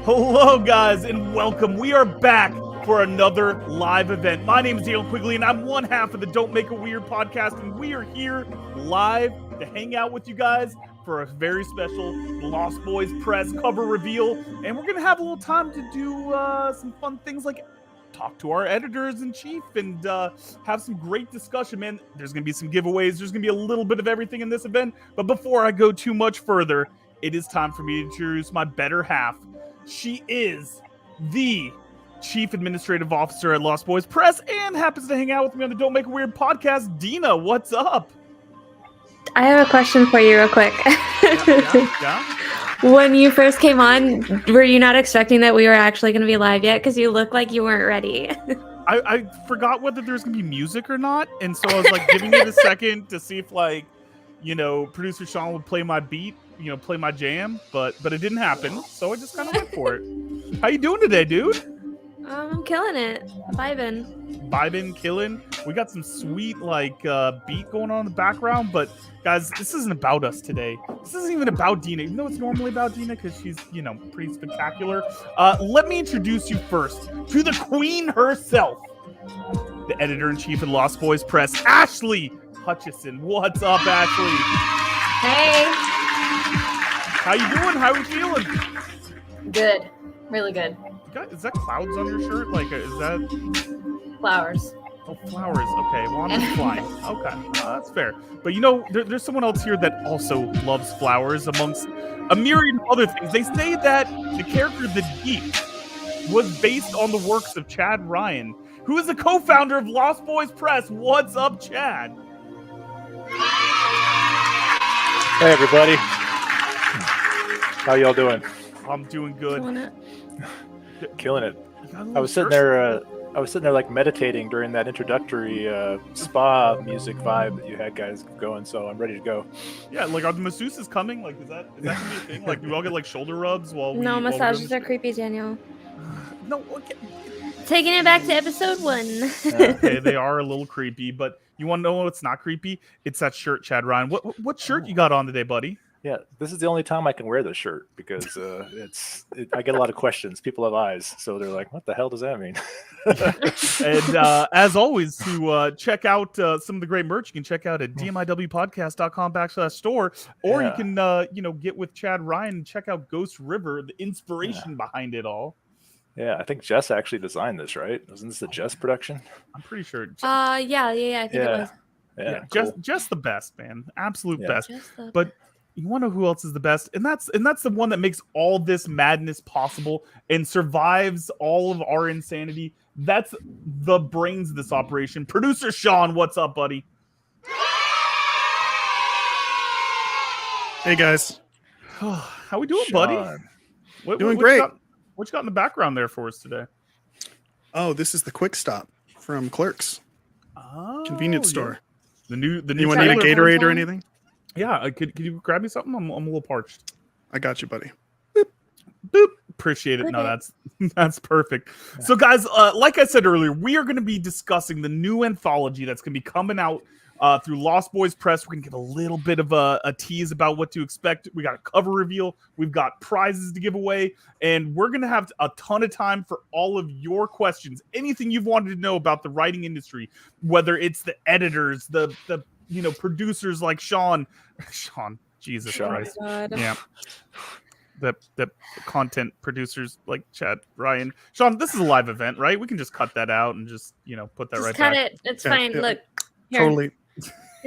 Hello, guys, and welcome. We are back for another live event. My name is Daniel Quigley, and I'm one half of the Don't Make a Weird podcast, and we are here live to hang out with you guys for a very special Lost Boys press cover reveal, and we're going to have a little time to do some fun things like talk to our editors-in-chief and have some great discussion, man. There's going to be some giveaways. There's going to be a little bit of everything in this event, but before I go too much further, it is time for me to introduce my better half. She is the Chief Administrative Officer at Lost Boys Press and happens to hang out with me on the Don't Make a Weird podcast. Dina, what's up? I have a question for you real quick. Yeah. When you first came on, were you not expecting that we were actually going to be live yet? Because you looked like you weren't ready. I forgot whether there's going to be music or not, and so I was like giving it a second to see if producer Sean would play my beat, play my jam, but it didn't happen, so I just kind of went for it. How you doing today, dude? I'm killing it. Vibing, killing. We got some sweet beat going on in the background, but guys, this isn't about us today. This isn't even about Dina, even though it's normally about Dina because she's, pretty spectacular. Let me introduce you first to the queen herself, the editor-in-chief of Lost Boys Press, Ashley Hutchison. What's up, Ashley? Hey. How you doing? How you feeling? Good. Really good. Is that clouds on your shirt? Is that... Flowers. Oh, flowers. Okay, well, I'm just flying. Okay, that's fair. But there's someone else here that also loves flowers amongst a myriad of other things. They say that the character The Deep was based on the works of Chad Ryan, who is a co-founder of Lost Boys Press. What's up, Chad? Hey, everybody. How y'all doing? I'm doing good. Killing it. I was sitting there like meditating during that introductory spa music vibe that you had guys going, so I'm ready to go. Yeah, are the masseuses coming? Is that gonna be a thing? Do we all get shoulder rubs while we... No, massages are creepy, Daniel. No, okay. Taking it back to episode 1. Okay, they are a little creepy, but you want to know what's not creepy? It's that shirt, Chad Ryan. What shirt you got on today, buddy? Yeah, this is the only time I can wear this shirt because I get a lot of questions. People have eyes, so they're like, "What the hell does that mean?" And as always, to check out some of the great merch, you can check out at dmiwpodcast.com/store, or you can get with Chad Ryan and check out Ghost River, the inspiration behind it all. Yeah, I think Jess actually designed this, right? Wasn't this a Jess production? I'm pretty sure. Yeah, I think it was. Yeah, cool. just the best, man. Absolute best. But you want to know who else is the best? And that's the one that makes all this madness possible and survives all of our insanity. That's the brains of this operation. Producer Sean, what's up, buddy? Hey, guys. How we doing, Sean. buddy? Doing great. What you got in the background there for us today? Oh, this is the Quick Stop from Clerks. Oh, Convenience store. The new. Anyone need a Gatorade or anything? Yeah, could you grab me something? I'm a little parched. I got you, buddy. Boop. Boop. Appreciate it. No, that's perfect. So, guys, like I said earlier, we are going to be discussing the new anthology that's going to be coming out through Lost Boys Press. We're going to give a little bit of a tease about what to expect. We got a cover reveal. We've got prizes to give away. And we're going to have a ton of time for all of your questions. Anything you've wanted to know about the writing industry, whether it's the editors, the producers like Sean, Jesus Christ. Yeah. The content producers like Chad Ryan. Sean, this is a live event, right? We can just cut that out and just, put that right back. Cut it. It's fine. Look. Here. Totally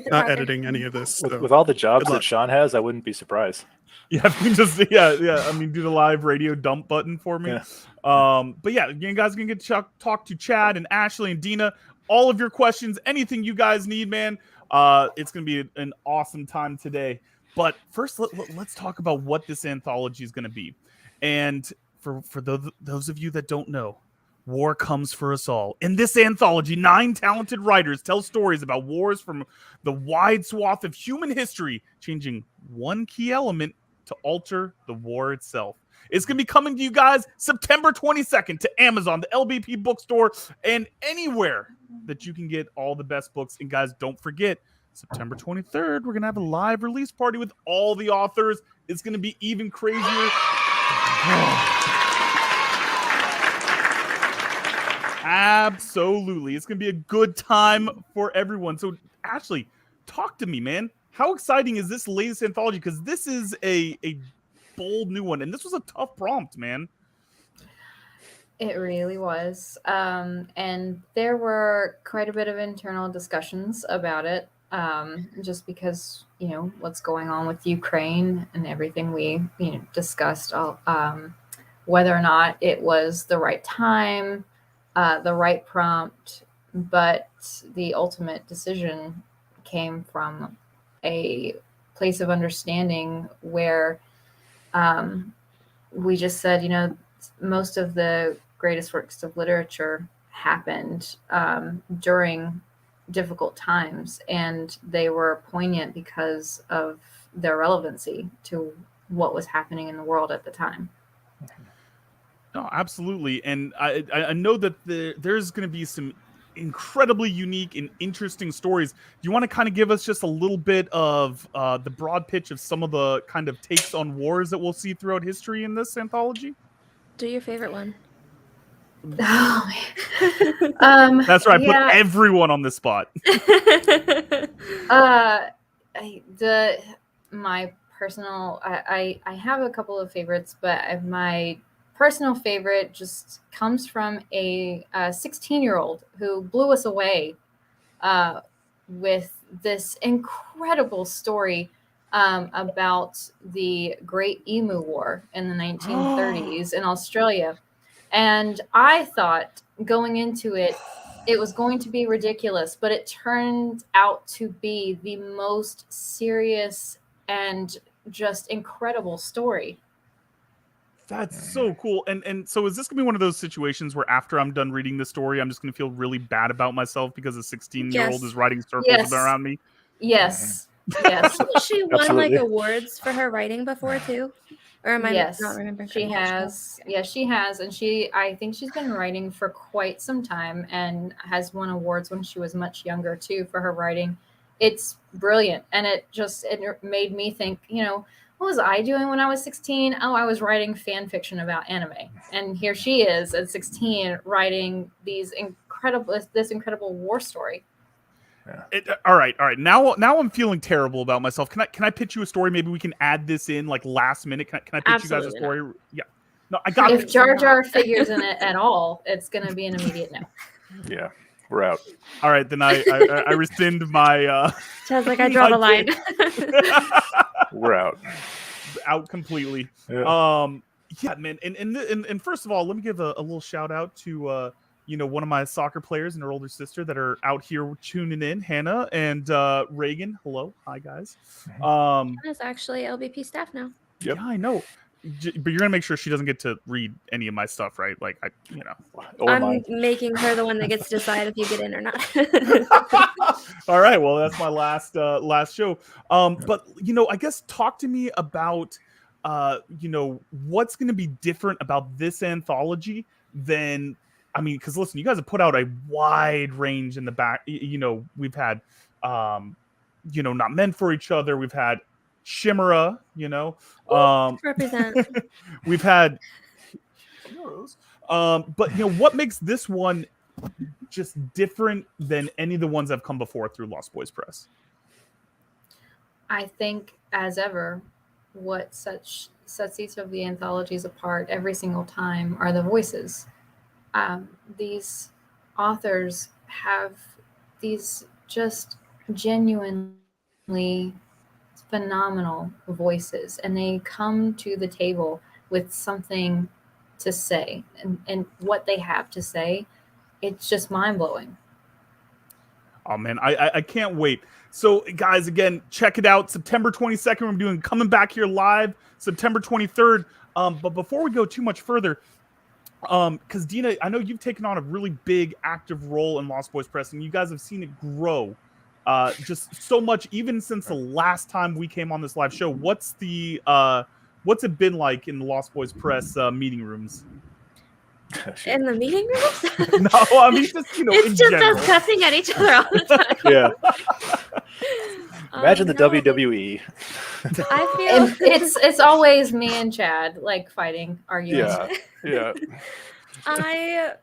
not editing any of this. With all the jobs that Sean has, I wouldn't be surprised. Yeah, if you can just do the live radio dump button for me. Yeah. But yeah, you guys can get to talk to Chad and Ashley and Dina. All of your questions, anything you guys need, man. It's going to be an awesome time today. But first, let's talk about what this anthology is going to be. And for those of you that don't know, war comes for us all. In this anthology, 9 talented writers tell stories about wars from the wide swath of human history, changing one key element to alter the war itself. It's going to be coming to you guys September 22nd to Amazon, the LBP bookstore, and anywhere that you can get all the best books. And guys, don't forget, September 23rd, we're going to have a live release party with all the authors. It's going to be even crazier. Absolutely. It's going to be a good time for everyone. So, Ashley, talk to me, man. How exciting is this latest anthology? Because this is a bold new one, and this was a tough prompt, man. It really was. And there were quite a bit of internal discussions about it, just because, what's going on with Ukraine and everything we, discussed, whether or not it was the right time, the right prompt. But the ultimate decision came from a place of understanding where we just said, most of the greatest works of literature happened during difficult times, and they were poignant because of their relevancy to what was happening in the world at the time. No, absolutely. And I know that there's going to be some incredibly unique and interesting stories. Do you want to kind of give us just a little bit of the broad pitch of some of the kind of takes on wars that we'll see throughout history in this anthology? Do your favorite one. Oh, man. That's right. Yeah. Put everyone on the spot. My personal, I have a couple of favorites, but my personal favorite just comes from a 16-year-old who blew us away with this incredible story about the Great Emu War in the 1930s in Australia. And I thought going into it, it was going to be ridiculous, but it turned out to be the most serious and just incredible story. That's so cool. And so is this going to be one of those situations where after I'm done reading the story, I'm just going to feel really bad about myself because a 16-year-old is writing circles around me? Yes. Yes. She won like awards for her writing before too? Or am I not remembering? She has. Yes, she has. And I think she's been writing for quite some time and has won awards when she was much younger too for her writing. It's brilliant. And it made me think, what was I doing when I was 16? Oh, I was writing fan fiction about anime. And here she is at 16 writing this incredible war story. Yeah. All right. Now I'm feeling terrible about myself. Can I pitch you a story? Maybe we can add this in like last minute. Can I pitch you guys a story? Not. Yeah. No, I got. If Jar Jar figures in it at all, it's going to be an immediate no. Yeah, we're out. All right, then I rescind my. Sounds like I draw the line. We're out. Out completely. Yeah. Yeah, man. And first of all, let me give a little shout out to one of my soccer players and her older sister that are out here tuning in, Hannah and Reagan. Hello. Hi, guys. Hannah's actually LBP staff now. Yep. Yeah, I know. But you're going to make sure she doesn't get to read any of my stuff, right? Like, I'm making her the one that gets to decide if you get in or not. All right. Well, that's my last show. But, I guess talk to me about, what's going to be different about this anthology than, because listen, you guys have put out a wide range in the back. We've had, Not Meant for Each Other. We've had Chimera, represent. We've had heroes. But what makes this one just different than any of the ones that have come before through Lost Boys Press? I think, as ever, what sets each of the anthologies apart every single time are the voices. These authors have these just genuinely phenomenal voices, and they come to the table with something to say, and what they have to say, it's just mind-blowing. Oh man, I can't wait. So guys, again, check it out. September 22nd, we're doing Coming Back Here Live, September 23rd. But before we go too much further, because Dina, I know you've taken on a really big active role in Lost Boys Press, and you guys have seen it grow just so much, even since the last time we came on this live show. What's it been like in the Lost Boys Press meeting rooms? In the meeting rooms? No, I mean just it's just general. Us cussing at each other all the time. Yeah. Imagine the WWE. I feel it's always me and Chad like fighting, arguing. Yeah. I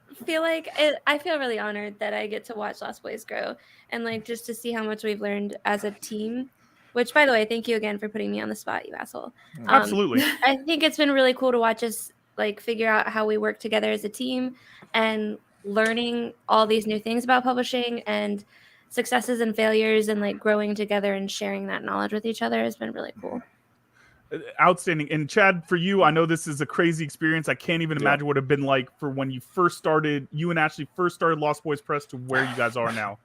I feel really honored that I get to watch Lost Boys grow and like just to see how much we've learned as a team. Which, by the way, thank you again for putting me on the spot, you asshole. Absolutely. I think it's been really cool to watch us like figure out how we work together as a team and learning all these new things about publishing and successes and failures and like growing together and sharing that knowledge with each other has been really cool. Outstanding. And Chad, for you, I know this is a crazy experience. I can't even imagine what it would have been like for when you and Ashley first started Lost Boys Press to where you guys are now.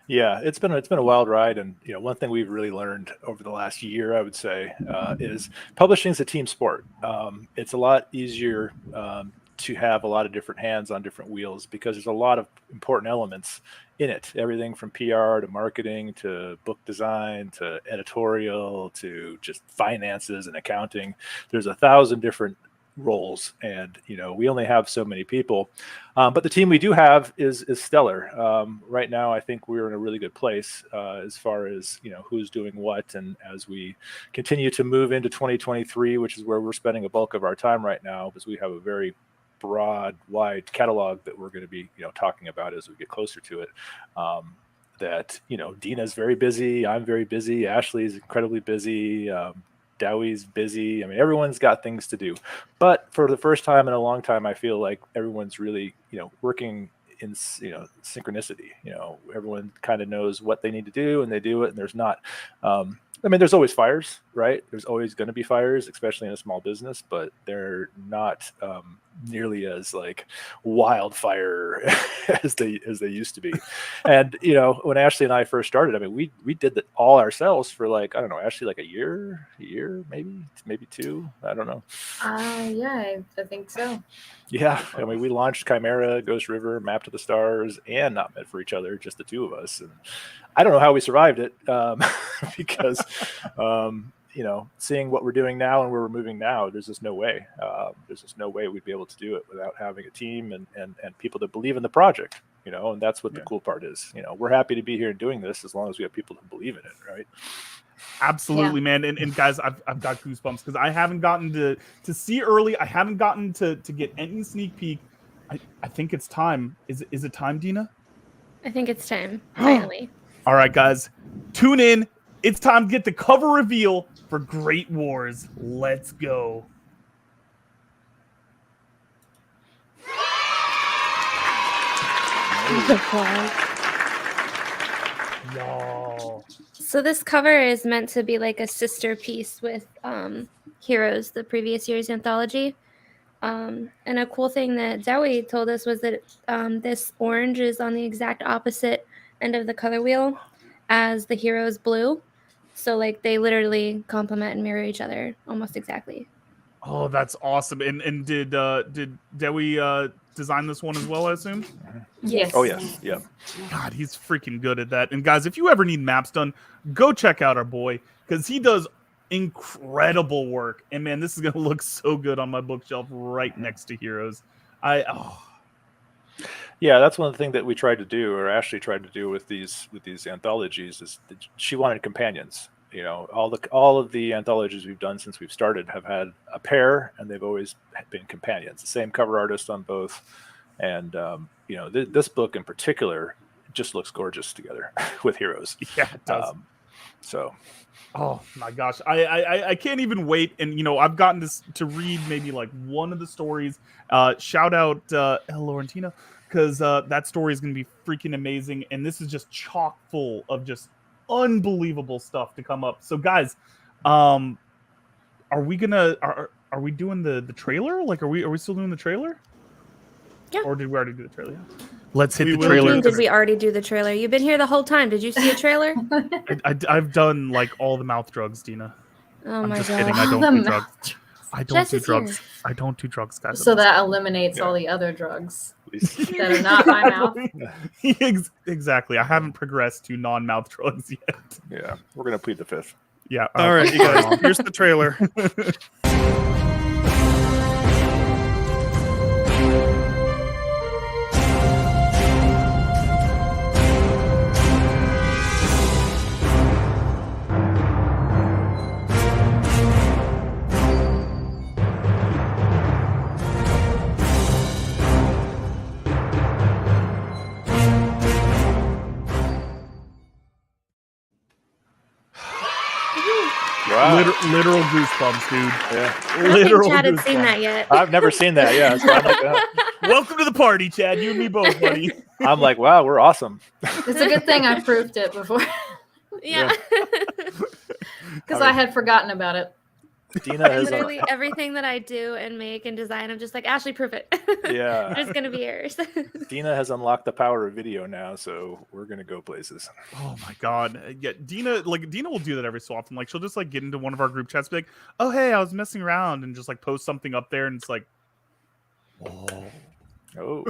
Yeah, it's been a wild ride, and one thing we've really learned over the last year, I would say, is publishing is a team sport. It's a lot easier to have a lot of different hands on different wheels because there's a lot of important elements in it. Everything from PR to marketing to book design to editorial to just finances and accounting. There's 1,000 different roles, and we only have so many people, but the team we do have is stellar. Right now I think we're in a really good place as far as who's doing what, and as we continue to move into 2023, which is where we're spending a bulk of our time right now, because we have a very broad, wide catalog that we're going to be talking about as we get closer to it. That Dina's very busy, I'm very busy, Ashley's incredibly busy, Dowie's busy. I mean, everyone's got things to do, but for the first time in a long time, I feel like everyone's really, working in, synchronicity. Everyone kind of knows what they need to do and they do it. And there's not, there's always fires, right? There's always going to be fires, especially in a small business, but they're not nearly as like wildfire as they used to be. And when Ashley and I first started, we did that all ourselves for like, I don't know, Ashley, like a year, maybe two, I don't know. Yeah, I think so. Yeah, we launched Chimera, Ghost River, Map to the Stars, and Not Meant for Each Other, just the two of us. And I don't know how we survived it, because seeing what we're doing now and where we're moving now, there's just no way. There's just no way we'd be able to do it without having a team and people that believe in the project. And that's what the cool part is. We're happy to be here and doing this as long as we have people who believe in it, right? Absolutely, man. And guys, I've got goosebumps because I haven't gotten to see early. I haven't gotten to get any sneak peek. I think it's time. Is it time, Dina? I think it's time, finally. All right, guys, tune in. It's time to get the cover reveal for Great Wars. Let's go. Y'all. So this cover is meant to be like a sister piece with Heroes, the previous year's anthology. And a cool thing that Zoe told us was that this orange is on the exact opposite end of the color wheel as the Heroes blue. So like they literally complement and mirror each other almost exactly. Oh, that's awesome. And did Dewey design this one as well, I assume? Yes. Oh, yes. Yeah. God, he's freaking good at that. And guys, if you ever need maps done, go check out our boy because he does incredible work. And man, this is going to look so good on my bookshelf right next to Heroes. Yeah, that's one of the things that we tried to do, or Ashley tried to do with these anthologies, is that she wanted companions. All of the anthologies we've done since we've started have had a pair, and they've always been companions. The same cover artist on both, and this book in particular just looks gorgeous together with Heroes. Yeah, it does. Oh my gosh, I can't even wait. And I've gotten to read maybe like one of the stories. Shout out El Laurentino, because that story is going to be freaking amazing. And this is just chock full of just unbelievable stuff to come up. So guys, are we doing the trailer? Like, are we still doing the trailer? Yeah. Or did we already do the trailer? Let's hit the What do you trailer. mean, did we already do the trailer? You've been here the whole time. Did you see a trailer? I've done like all the mouth drugs, Dina. Oh I'm my just god. kidding. I don't do drugs. I don't Jess do is drugs. here. I don't do drugs, guys. So that eliminates all the other drugs that are not my mouth. Exactly. I haven't progressed to non-mouth drugs yet. Yeah, we're gonna plead the fifth. Yeah. All right, you guys. Here's the trailer. literal goosebumps, dude. Yeah. I don't Literal think Chad had seen goosebumps. that yet. I've never seen that. Yeah, so I'm like, Welcome to the party, Chad. You and me both, buddy. I'm like, wow, we're awesome. It's a good thing I proofed it before Yeah. because I had forgotten about it. Dina has Literally everything that I do and make and design, I'm just like, Ashley, proof it. Yeah. It's gonna be yours. Dina has unlocked the power of video now, so we're gonna go places. Oh my god. Yeah, Dina will do that every so often. Like she'll just like get into one of our group chats, be like, oh hey, I was messing around, and just like post something up there, and it's like, Oh,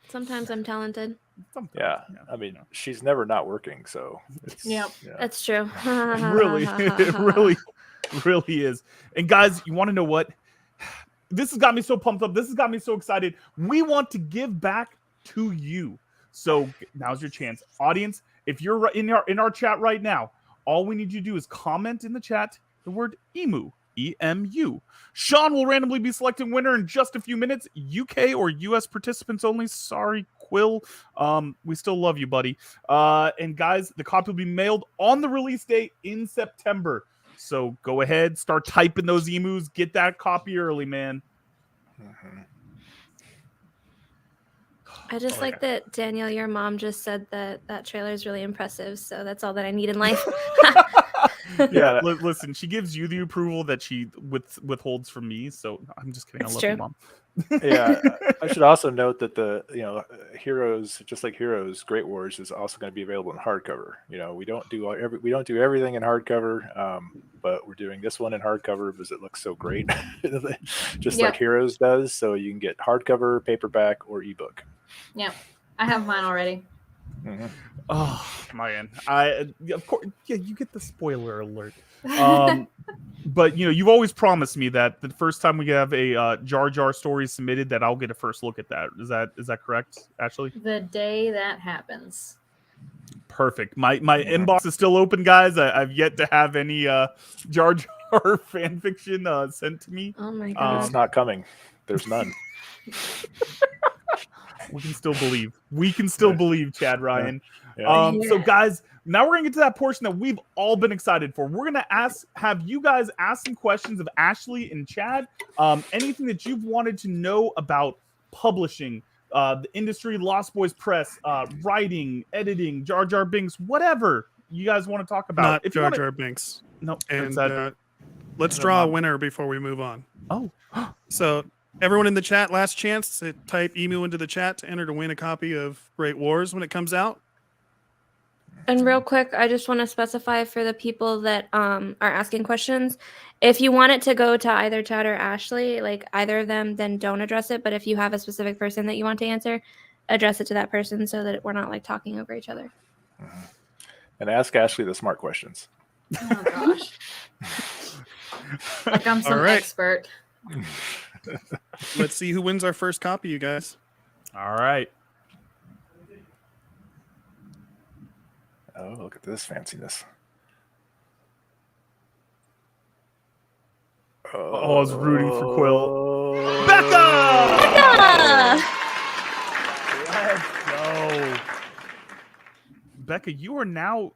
Sometimes I'm talented. sometimes, yeah. I mean, she's never not working, so it's, Yep. yeah. That's true. really, it really is. And guys, you want to know what? This has got me so pumped up. This has got me so excited. We want to give back to you. So now's your chance, audience. If you're in our chat right now, all we need you to do is comment in the chat the word emu. EMU. Sean will randomly be selecting winner in just a few minutes. UK or US participants only. Sorry, Quill. We still love you, buddy. And guys, the copy will be mailed on the release date in September. So go ahead, start typing those emus. Get that copy early, man. Mhm. I just Oh, like that, Daniel, your mom just said that trailer is really impressive. So that's all that I need in life. Yeah, listen, she gives you the approval that she withholds from me. So I'm just kidding. It's I love true. you, Mom. Yeah, I should also note that the Heroes, just like Heroes, Great Wars is also going to be available in hardcover. We don't do everything in hardcover, but we're doing this one in hardcover because it looks so great, just like Heroes does. So you can get hardcover, paperback, or ebook. Yeah, I have mine already. Mm-hmm. Oh man, of course, yeah, you get the spoiler alert. But you've always promised me that the first time we have a Jar Jar story submitted, that I'll get a first look at that. Is that correct, Ashley? The day that happens. Perfect. My inbox is still open, guys. I've yet to have any Jar Jar fan fiction sent to me. Oh my god. It's not coming. There's none. We can still believe. We can still believe, Chad Ryan. Yeah. So guys, now we're gonna get to that portion that we've all been excited for. We're gonna have you guys ask some questions of Ashley and Chad. Anything that you've wanted to know about publishing, the industry, Lost Boys Press, writing, editing, Jar Jar Binks, whatever you guys want to talk about. Not If you Jar wanna- Jar Binks. No, And that's let's draw a winner before we move on. oh, So everyone in the chat, last chance to type emu into the chat to enter to win a copy of Great Wars when it comes out. And real quick, I just want to specify for the people that are asking questions, if you want it to go to either Chad or Ashley, like either of them, then don't address it. But if you have a specific person that you want to answer, address it to that person so that we're not like talking over each other. And ask Ashley the smart questions. Oh gosh. Like I'm some All right. expert. Let's see who wins our first copy, you guys. all right. Oh, look at this fanciness. Oh, I was rooting for Quill. Becca! Let's go. Becca, you are now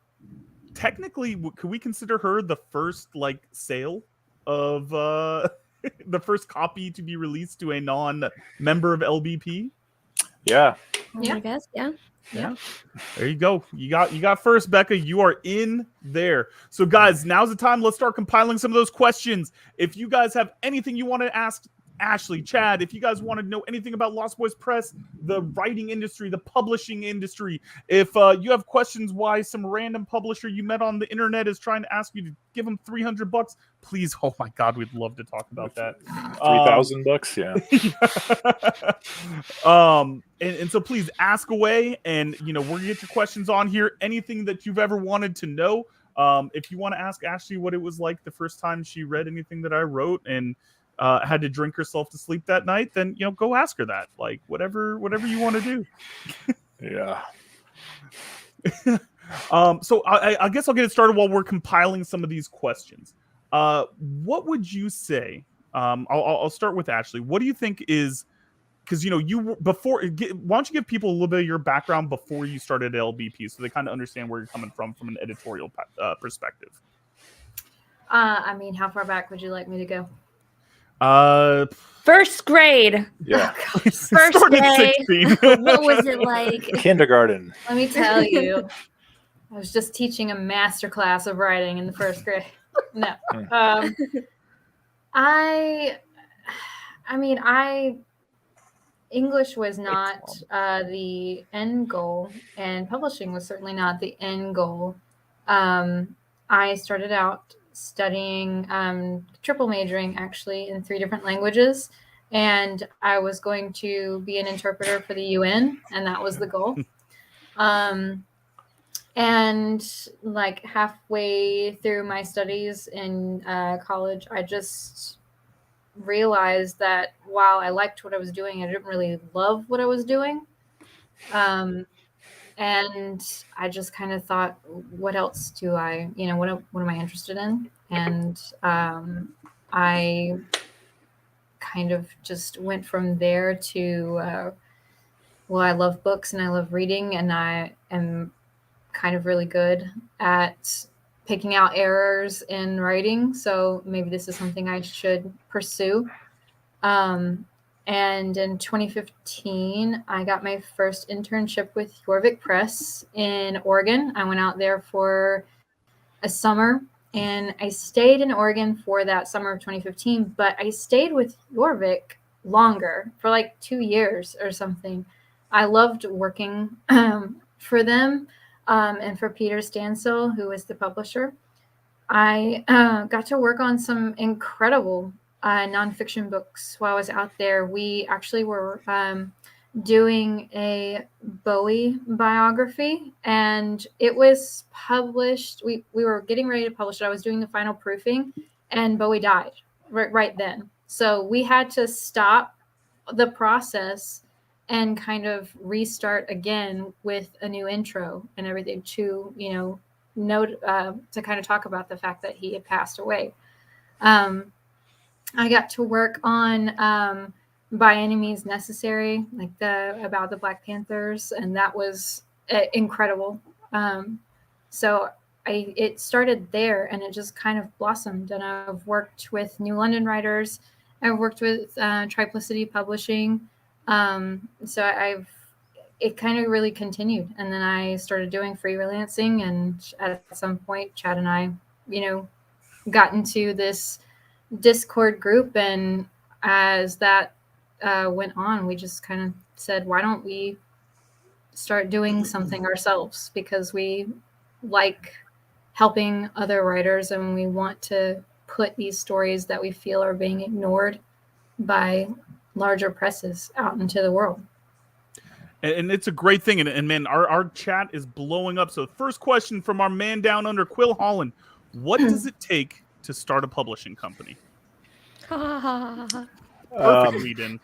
technically, could we consider her the first sale of the first copy to be released to a non-member of LBP? Yeah. Yeah. I guess, yeah. Yeah. There you go. You got first, Becca. You are in there. So guys, now's the time. Let's start compiling some of those questions. If you guys have anything you want to ask Ashley, Chad, if you guys want to know anything about Lost Boys Press, the writing industry, the publishing industry, if you have questions why some random publisher you met on the internet is trying to ask you to give them $300, please, oh my God, we'd love to talk about that. $3,000, yeah. And so please ask away, and we're gonna get your questions on here. Anything that you've ever wanted to know. If you want to ask Ashley what it was like the first time she read anything that I wrote and had to drink herself to sleep that night, then go ask her that. Like whatever you want to do. Yeah. So I guess I'll get it started while we're compiling some of these questions. What would you say? I'll start with Ashley. What do you think is, because you before? Why don't you give people a little bit of your background before you started at LBP, so they kind of understand where you're coming from an editorial perspective. I mean, how far back would you like me to go? First grade. Yeah. First Start at day. 16. What was it like? Kindergarten. Let me tell you, I was just teaching a master class of writing in the first grade. No, I mean, English was not the end goal, and publishing was certainly not the end goal. I started out studying triple majoring actually in 3 different languages, and I was going to be an interpreter for the UN, and that was the goal. And like halfway through my studies in college, I just realized that while I liked what I was doing, I didn't really love what I was doing. And I just kind of thought, what else do I, what am I interested in? And I kind of just went from there to, well, I love books and I love reading, and I am kind of really good at picking out errors in writing. So maybe this is something I should pursue. And in 2015, I got my first internship with Jorvik Press in Oregon. I went out there for a summer, and I stayed in Oregon for that summer of 2015, but I stayed with Jorvik longer, for like 2 years or something. I loved working for them and for Peter Stansel, who is the publisher. I got to work on some incredible nonfiction books while I was out there. We actually were doing a Bowie biography, and it was published. We were getting ready to publish it. I was doing the final proofing, and Bowie died right then. So we had to stop the process and kind of restart again with a new intro and everything to, note to kind of talk about the fact that he had passed away. I got to work on By Any Means Necessary, like about the Black Panthers, and that was incredible. So it started there, and it just kind of blossomed. And I've worked with New London writers. I've worked with Triplicity Publishing. So it kind of really continued. And then I started doing freelancing, and at some point, Chad and I, got into this Discord group, and as that went on, we just kind of said, why don't we start doing something ourselves, because we like helping other writers, and we want to put these stories that we feel are being ignored by larger presses out into the world. And it's a great thing. And man, our chat is blowing up. So the first question from our man down under, Quill Holland: what does it take to start a publishing company? Perfect lead in.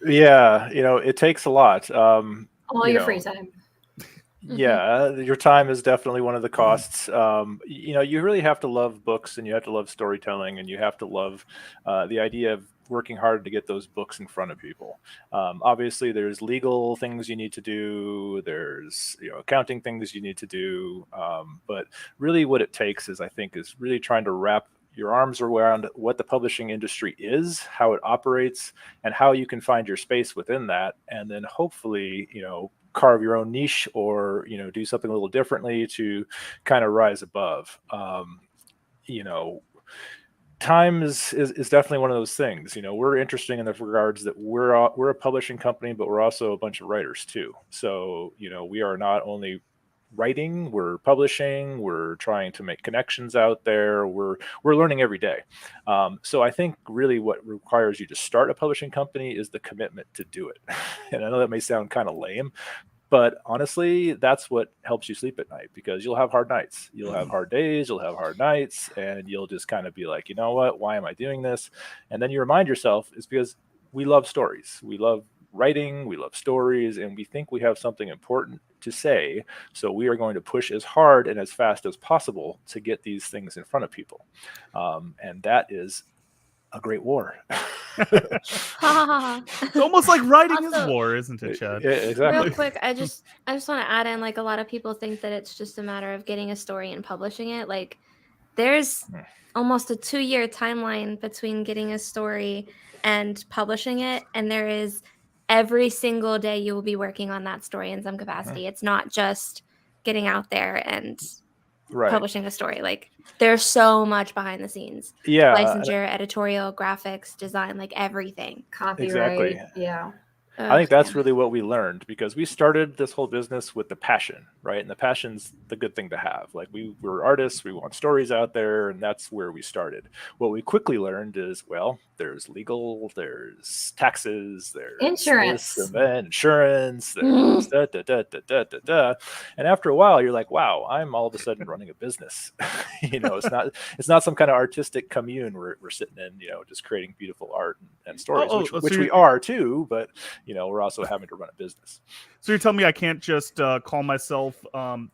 Yeah, it takes a lot. All your free time. Yeah, your time is definitely one of the costs. You really have to love books, and you have to love storytelling, and you have to love the idea of working hard to get those books in front of people. Obviously, there's legal things you need to do. There's accounting things you need to do. But really, what it takes is really trying to wrap your arms around what the publishing industry is, how it operates, and how you can find your space within that, and then hopefully, carve your own niche, or do something a little differently to kind of rise above. Time is definitely one of those things. We're interesting in the regards that we're a publishing company, but we're also a bunch of writers too. So we are not only writing, we're publishing, we're trying to make connections out there, we're learning every day. So I think really what requires you to start a publishing company is the commitment to do it. And I know that may sound kind of lame, but honestly, that's what helps you sleep at night, because you'll have hard nights, you'll have hard days, you'll have hard nights, and you'll just kind of be like, you know what, why am I doing this? And then you remind yourself, it's because we love stories, we love writing, we love stories, and we think we have something important to say. So we are going to push as hard and as fast as possible to get these things in front of people. And that is a great war. It's almost like writing is war, isn't it, Chad? Yeah, exactly. Real quick, I just want to add in, like, a lot of people think that it's just a matter of getting a story and publishing it. Like, there's almost a 2-year timeline between getting a story and publishing it, and there is every single day you will be working on that story in some capacity. It's not just getting out there and publishing a story. Like, there's so much behind the scenes. Yeah, Licensure, editorial, graphics, design, like everything. Copyright. exactly. Yeah. I think that's really what we learned, because we started this whole business with the passion, right? And the passion's the good thing to have. Like, we're artists, we want stories out there, and that's where we started. What we quickly learned is, well, there's legal, there's taxes, there's Insurance. this and then insurance, there's da, da, da, da, da, da, da. And after a while, you're like, wow, I'm all of a sudden running a business. It's not some kind of artistic commune where we're sitting in, just creating beautiful art and stories, which we are too, but we're also having to run a business. So you're telling me I can't just call myself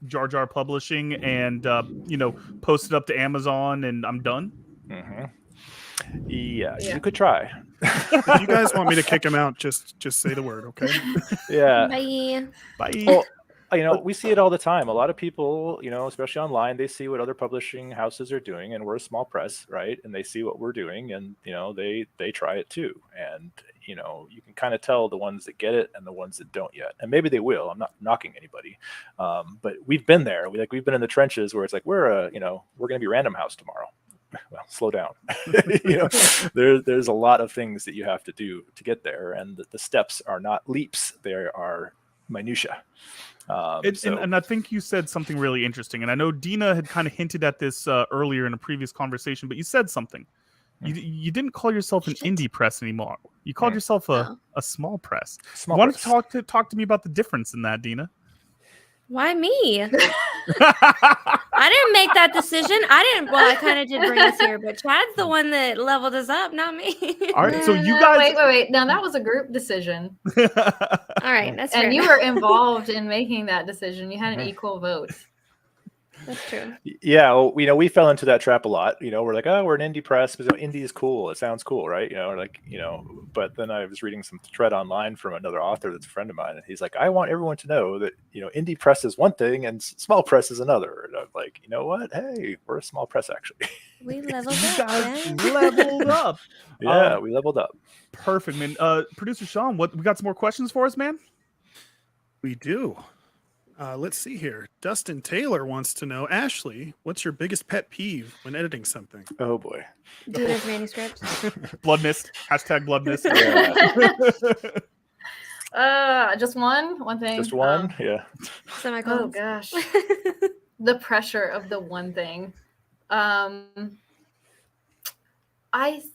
Jar Jar Publishing and post it up to Amazon and I'm done? Mm-hmm. Yeah, you could try. If you guys want me to kick him out, just say the word, okay? Yeah. Bye. Well, we see it all the time. A lot of people, especially online, they see what other publishing houses are doing, and we're a small press, right? And they see what we're doing, and they try it too. And you can kind of tell the ones that get it and the ones that don't yet. And maybe they will. I'm not knocking anybody, but we've been there. We've been in the trenches where it's like we're going to be Random House tomorrow. Well, slow down. There's a lot of things that you have to do to get there, and the steps are not leaps; they are minutia. And I think you said something really interesting, and I know Dina had kind of hinted at this earlier in a previous conversation, but you said something. You didn't call yourself an indie press anymore. You called yourself a small press. Why don't you talk to me about the difference in that, Dina? Why me? I didn't make that decision. I kind of did bring us here, but Chad's the one that leveled us up, not me. All right, so you guys... Wait. No, that was a group decision. All right, that's fair. And you were involved in making that decision. You had an equal vote. That's true. Yeah, well, we fell into that trap a lot. We're like, oh, we're an indie press, but indie is cool. It sounds cool, right? But then I was reading some thread online from another author that's a friend of mine, and he's like, I want everyone to know that, indie press is one thing and small press is another. And I'm like, you know what? Hey, we're a small press, actually. We leveled up. You guys leveled up. Yeah, we leveled up. Perfect, man. Producer Sean, we got some more questions for us, man? We do. Let's see here. Dustin Taylor wants to know, Ashley, what's your biggest pet peeve when editing something? Oh boy. Dina's manuscript. Blood mist. #, blood mist. Just one thing. Just one? Yeah. Oh gosh. The pressure of the one thing. I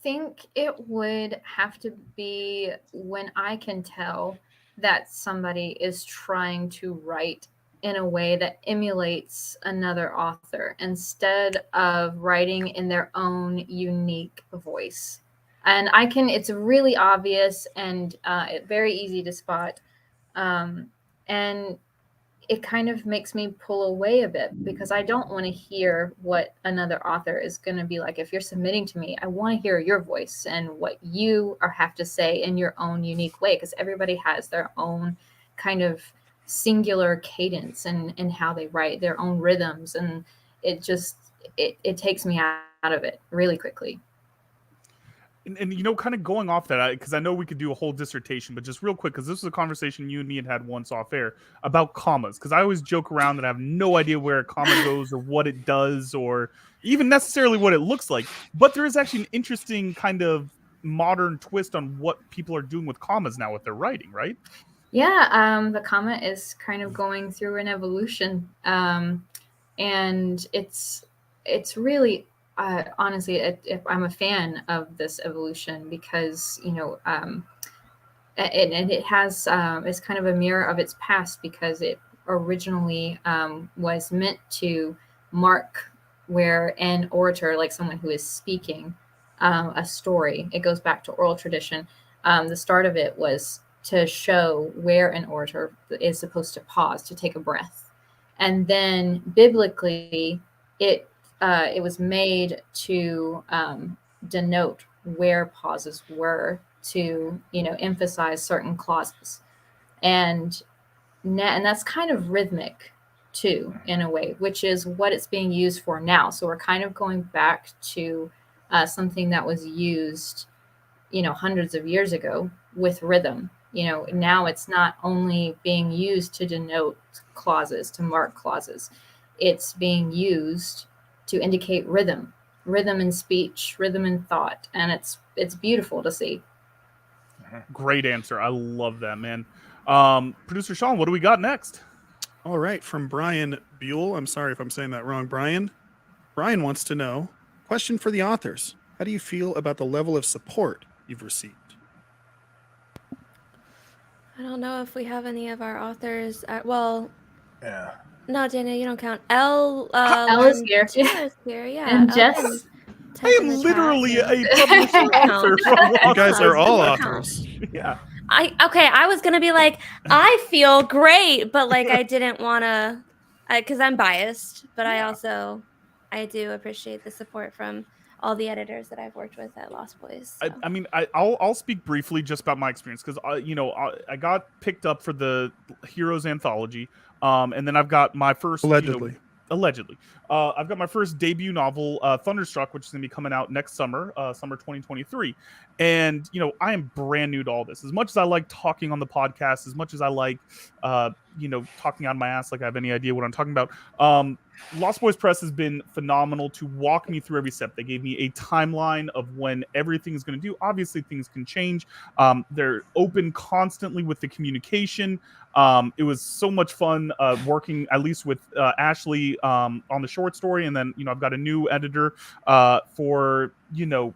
think it would have to be when I can tell that somebody is trying to write in a way that emulates another author instead of writing in their own unique voice. And it's really obvious and very easy to spot. And it kind of makes me pull away a bit because I don't want to hear what another author is going to be like. If you're submitting to me, I want to hear your voice and what you have to say in your own unique way, because everybody has their own kind of singular cadence and how they write, their own rhythms. And it takes me out of it really quickly. And kind of going off that, because I know we could do a whole dissertation, but just real quick, because this was a conversation you and me had once off air about commas. Because I always joke around that I have no idea where a comma goes or what it does or even necessarily what it looks like. But there is actually an interesting kind of modern twist on what people are doing with commas now with their writing, right? Yeah, the comma is kind of going through an evolution, and it's really. Honestly, I'm a fan of this evolution because, and it has, it's kind of a mirror of its past because it originally was meant to mark where an orator, like someone who is speaking a story, it goes back to oral tradition. The start of it was to show where an orator is supposed to pause, to take a breath. And then biblically, it was made to denote where pauses were, to emphasize certain clauses, and that's kind of rhythmic. too, in a way, which is what it's being used for now. So we're kind of going back to something that was used, hundreds of years ago with rhythm. Now it's not only being used to denote clauses, to mark clauses. It's being used to indicate rhythm in speech, rhythm in thought, and it's beautiful to see. Great answer. I love that, man. Producer Sean, what do we got next? All right, from Brian Buell. I'm sorry if I'm saying that wrong. Brian wants to know, question for the authors. How do you feel about the level of support you've received? I don't know if we have any of our authors. Yeah. No, Dana, you don't count. Elle is here. Is here, yeah. And Elle Jess. can I type in am the literally chat. a published author. You guys are all Yeah. authors. Yeah. I was gonna be like, I feel great, but like I didn't wanna, because I'm biased, but I do appreciate the support from all the editors that I've worked with at Lost Boys. So. I mean, I'll speak briefly just about my experience because I got picked up for the Heroes anthology, and then I've got my first Allegedly. I've got my first debut novel, Thunderstruck, which is going to be coming out next summer, summer 2023. And, I am brand new to all this. As much as I like talking on the podcast, as much as I like, talking on my ass like I have any idea what I'm talking about, Lost Boys Press has been phenomenal to walk me through every step. They gave me a timeline of when everything is going to do. Obviously, things can change. They're open constantly with the communication. It was so much fun working at least with Ashley on the short story, and then I've got a new editor for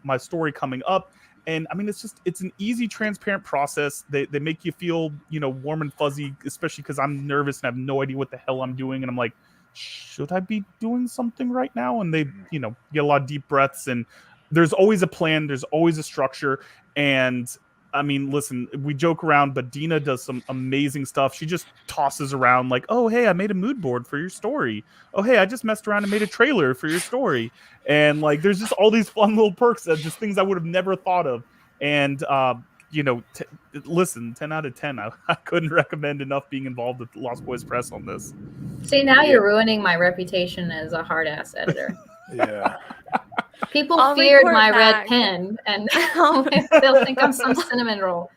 my story coming up. And I mean, it's an easy, transparent process. They make you feel warm and fuzzy, especially because I'm nervous and I have no idea what the hell I'm doing, and I'm like, should I be doing something right now? And they get a lot of deep breaths, and there's always a plan, there's always a structure. And I mean, listen, we joke around, but Dina does some amazing stuff. She just tosses around like, oh, hey, I made a mood board for your story. Oh, hey, I just messed around and made a trailer for your story. And like, there's just all these fun little perks that just things I would have never thought of. And, listen, 10 out of 10. I couldn't recommend enough being involved with Lost Boys Press on this. See, now you're ruining my reputation as a hard-ass editor. Yeah. People I'll feared report my back. red pen, and they'll think I'm some cinnamon roll.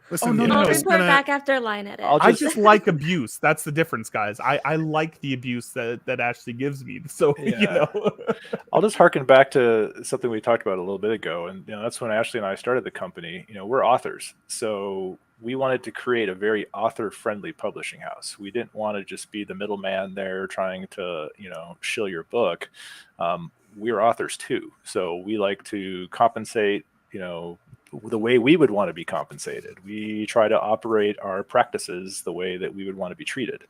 Listen, no, I'll no, report back after line edit. I just like abuse. That's the difference, guys. I like the abuse that Ashley gives me. So, I'll just harken back to something we talked about a little bit ago. And, that's when Ashley and I started the company. We're authors. So we wanted to create a very author-friendly publishing house. We didn't want to just be the middleman there trying to, shill your book. We're authors too. So we like to compensate, the way we would want to be compensated. We try to operate our practices the way that we would want to be treated,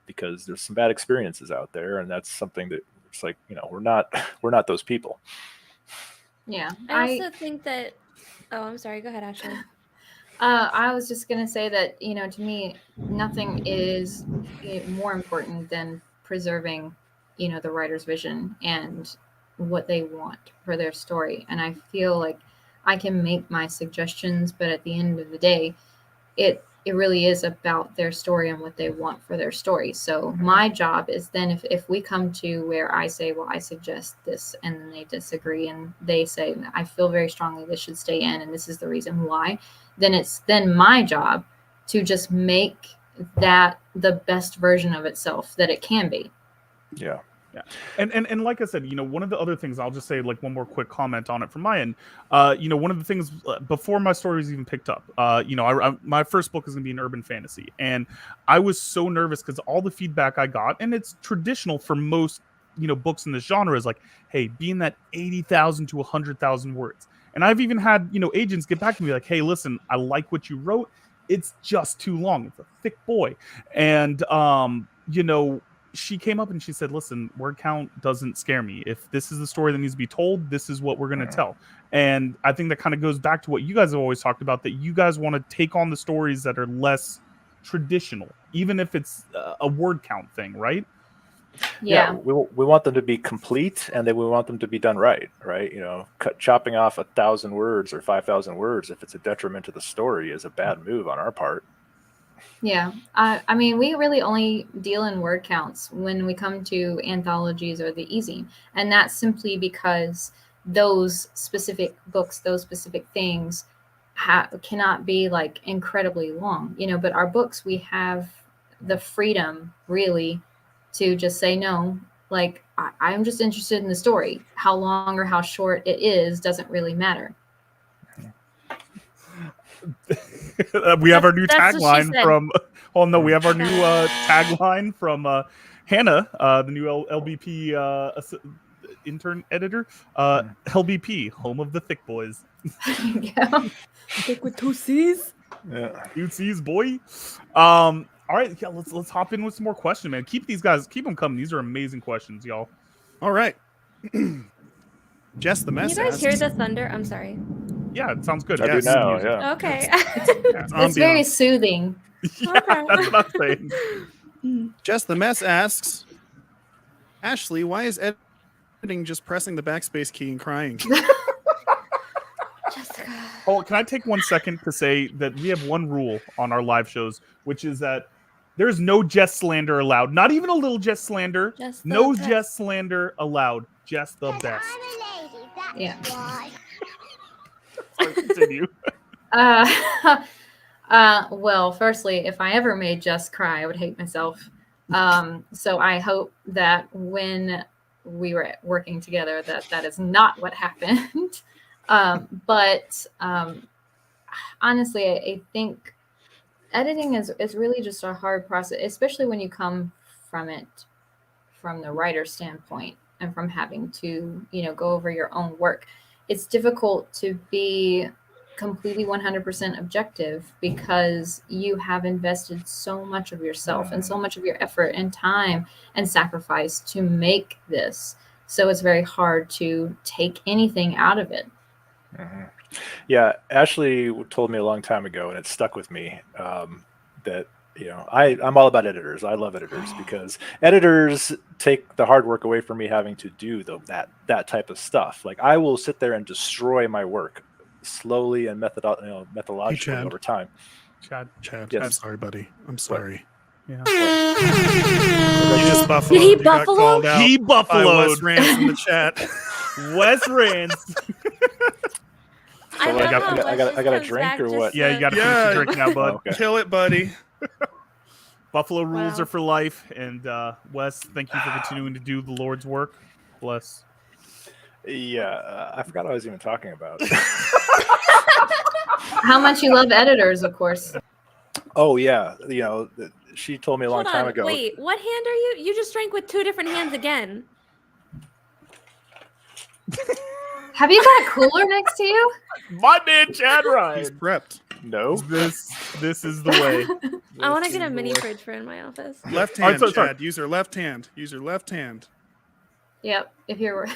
because there's some bad experiences out there, and that's something that it's like, we're not those people. Yeah, I also think that. Oh, I'm sorry. Go ahead, Ashley. I was just gonna say that to me, nothing is more important than preserving, the writer's vision and what they want for their story. And I feel like I can make my suggestions, but at the end of the day, it really is about their story and what they want for their story. So my job is then if we come to where I say, well, I suggest this, and then they disagree and they say, I feel very strongly this should stay in, and this is the reason why, then it's then my job to just make that the best version of itself that it can be. Yeah. Yeah. And like I said, one of the other things, I'll just say like one more quick comment on it from my end. One of the things before my story was even picked up, my first book is going to be an urban fantasy. And I was so nervous because all the feedback I got, and it's traditional for most, books in this genre, is like, hey, be in that 80,000 to 100,000 words. And I've even had, agents get back to me like, hey, listen, I like what you wrote. It's just too long. It's a thick boy. And, she came up and she said, listen, word count doesn't scare me. If this is the story that needs to be told, this is what we're going to tell. And I think that kind of goes back to what you guys have always talked about, that you guys want to take on the stories that are less traditional, even if it's a word count thing, right? Yeah. We want them to be complete, and then we want them to be done right. Chopping off 1,000 words or 5,000 words, if it's a detriment to the story, is a bad move on our part. Yeah. I mean, we really only deal in word counts when we come to anthologies or the easing. And that's simply because those specific books, those specific things cannot be like incredibly long, but our books, we have the freedom really to just say no. Like, I'm just interested in the story. How long or how short it is doesn't really matter. We have our new That's what she tagline said. from. Oh no, we have our new tagline from Hannah, the new LBP intern editor. LBP, home of the thick boys. Yeah. Thick with 2 C's. Yeah. 2 C's, boy. All right, yeah, let's hop in with some more questions, man. Keep them coming. These are amazing questions, y'all. All right. Jess the Can Mess you guys asks, hear the thunder? I'm sorry. Yeah, it sounds good. I do Yes. now. Music. Yeah. Okay. It's very soothing. Yeah, Okay. that's what I'm saying. Jess the Mess asks, Ashley, why is editing just pressing the backspace key and crying? Jessica. Oh, can I take 1 second to say that we have one rule on our live shows, which is that there's no Jess slander allowed. Not even a little Jess slander. Just the No best. Jess slander allowed. Just the best. Yeah. Sorry, continue. Well, firstly, if I ever made Jess cry, I would hate myself. So I hope that when we were working together, that is not what happened. But honestly, I think editing is really just a hard process, especially when you come from it from the writer's standpoint and from having to, go over your own work. It's difficult to be completely 100% objective because you have invested so much of yourself and so much of your effort and time and sacrifice to make this. So it's very hard to take anything out of it. Mm-hmm. Yeah, Ashley told me a long time ago, and it stuck with me, that I'm all about editors. I love editors because editors take the hard work away from me having to do that type of stuff. Like, I will sit there and destroy my work slowly and methodologically Chad. over time. Chad. Yes. I'm sorry, buddy. I'm sorry. Yeah. You just buffaloed. Did he You got buffalo? called out He by Wes buffaloed. Rance in the chat. Wes Rance. I So, love like, how I Wes gotta just drink comes or back what? just Yeah, you got to finish Yeah. your drink now, bud. Oh, okay. Kill it, buddy. Buffalo rules Wow. are for life. And Wes, thank you for continuing to do the Lord's work. Bless. Yeah, I forgot what I was even talking about. How much you love editors, of course. Oh yeah, she told me a long Hold time on. ago. Wait, what hand are you? You just drank with 2 different hands again. Have you got a cooler next to you? My man, Chad He's Ryan. prepped. No. This is the way. I want to This get a is the mini way. fridge for in my office. Left All right, hand, sorry. Chad. Use your left hand. Use your left hand. Yep. If you're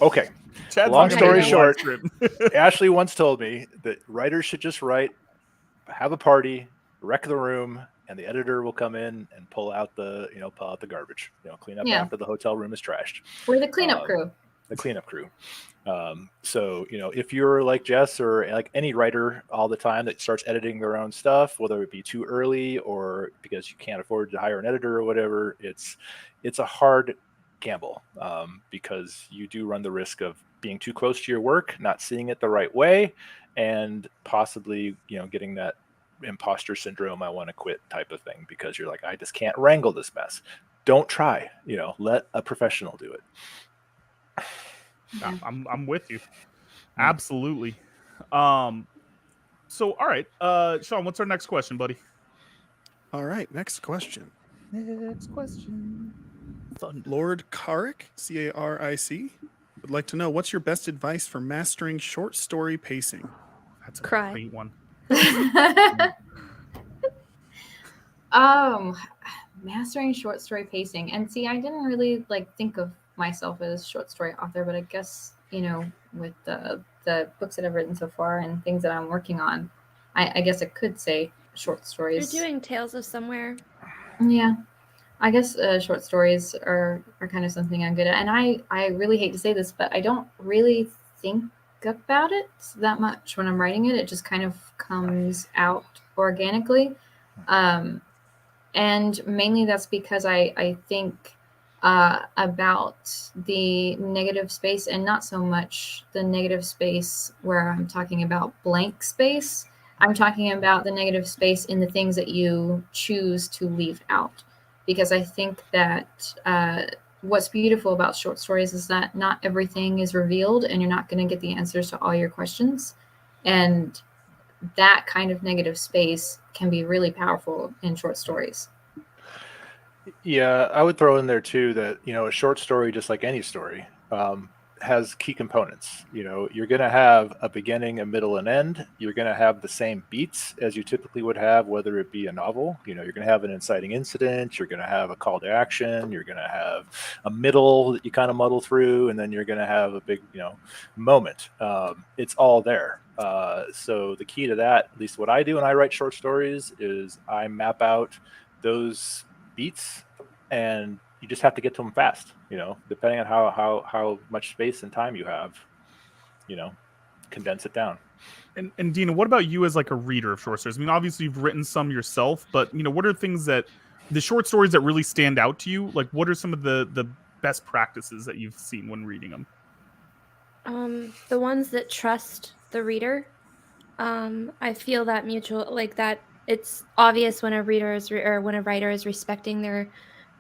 Okay. Chad's Long not gonna story do the short, live stream. Ashley once told me that writers should just write, have a party, wreck the room, and the editor will come in and pull out the garbage, clean up Yeah. after the hotel room is trashed. we're the cleanup crew. The cleanup crew. So, if you're like Jess or like any writer all the time that starts editing their own stuff, whether it be too early or because you can't afford to hire an editor or whatever, it's a hard gamble, because you do run the risk of being too close to your work, not seeing it the right way, and possibly, getting that imposter syndrome, I want to quit type of thing, because you're like, I just can't wrangle this mess. Don't try, let a professional do it. Yeah, I'm with you. Absolutely. So all right, Sean, what's our next question, buddy? All right. Next question. Next question. Lord Caric, Caric, would like to know, what's your best advice for mastering short story pacing? That's a Cry. great one. Mastering short story pacing. And see, I didn't really think of myself as a short story author, but I guess, with the books that I've written so far and things that I'm working on, I guess I could say short stories. You're doing Tales of Somewhere. Yeah. I guess short stories are kind of something I'm good at. And I really hate to say this, but I don't really think about it that much when I'm writing it. It just kind of comes out organically. And mainly that's because I think about the negative space, and not so much the negative space where I'm talking about blank space. I'm talking about the negative space in the things that you choose to leave out. Because I think that what's beautiful about short stories is that not everything is revealed, and you're not going to get the answers to all your questions. And that kind of negative space can be really powerful in short stories. Yeah, I would throw in there too that, a short story, just like any story, has key components. You're going to have a beginning, a middle, and end. You're going to have the same beats as you typically would have, whether it be a novel. You're going to have an inciting incident. You're going to have a call to action. You're going to have a middle that you kind of muddle through, and then you're going to have a big, moment. It's all there. So the key to that, at least what I do when I write short stories, is I map out those beats, and you just have to get to them fast, depending on how much space and time you have, condense it down. And Dina, what about you as like a reader of short stories? I mean, obviously you've written some yourself, but what are things that the short stories that really stand out to you? Like, what are some of the best practices that you've seen when reading them? The ones that trust the reader. I feel that mutual, like that it's obvious when a reader is or when a writer is respecting their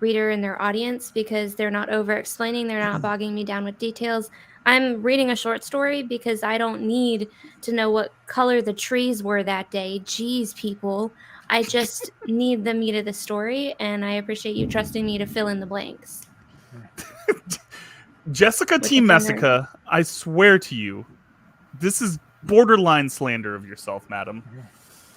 reader and their audience, because they're not over explaining, they're not bogging me down with details. I'm reading a short story because I don't need to know what color the trees were that day. Jeez, people. I just need the meat of the story, and I appreciate you trusting me to fill in the blanks. Jessica T. Messica, I swear to you, this is borderline slander of yourself, madam.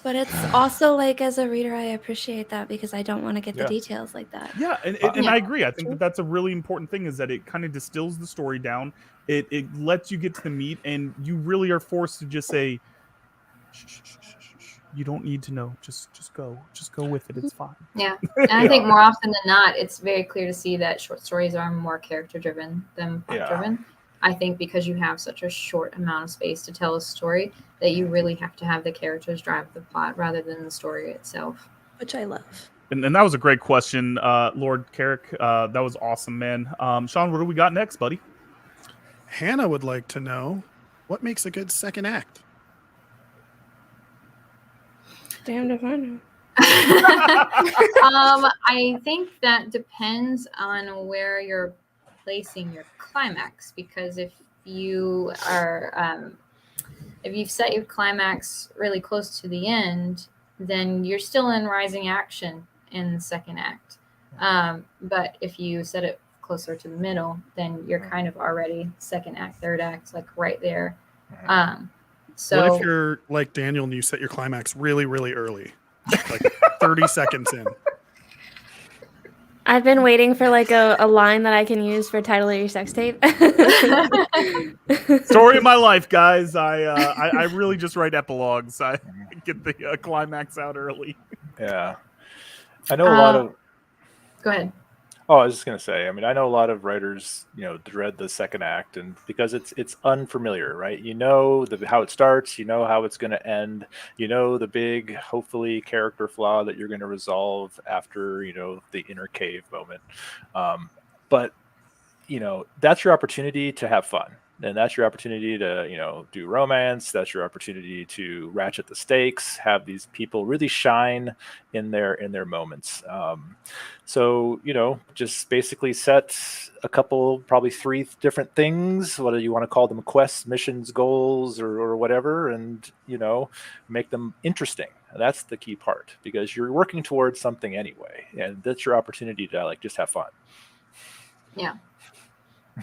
But it's also like, as a reader, I appreciate that because I don't want to get the details like that. Yeah, and I agree. I think that's a really important thing, is that it kind of distills the story down. It lets you get to the meat, and you really are forced to just say, shh, shh, shh, shh, shh. You don't need to know. Just go with it. It's fine. Yeah, and I think more often than not, it's very clear to see that short stories are more character driven than plot driven. I think because you have such a short amount of space to tell a story, that you really have to have the characters drive the plot rather than the story itself. Which I love. And that was a great question, Lord Carrick. That was awesome, man. Sean, what do we got next, buddy? Hannah would like to know, what makes a good second act? Damn if I know. I think that depends on where you're placing your climax, because if you are if you've set your climax really close to the end, then you're still in rising action in the second act. But if you set it closer to the middle, then you're kind of already second act, third act, like right there. So what if you're like Daniel and you set your climax really, really early, like 30 seconds in? I've been waiting for like a line that I can use for title of your sex tape. Story of my life, guys. I really just write epilogues. I get the climax out early. Yeah, I know a lot of. Go ahead. Oh, I was just gonna say. I mean, I know a lot of writers, dread the second act, and because it's unfamiliar, right? How it starts, how it's going to end, the big, hopefully, character flaw that you're going to resolve after, the inner cave moment. But that's your opportunity to have fun. And that's your opportunity to, do romance. That's your opportunity to ratchet the stakes, have these people really shine in their moments. So, just basically set a couple, probably 3 different things, whether you want to call them quests, missions, goals, or whatever, and, make them interesting. That's the key part, because you're working towards something anyway. And that's your opportunity to just have fun. Yeah.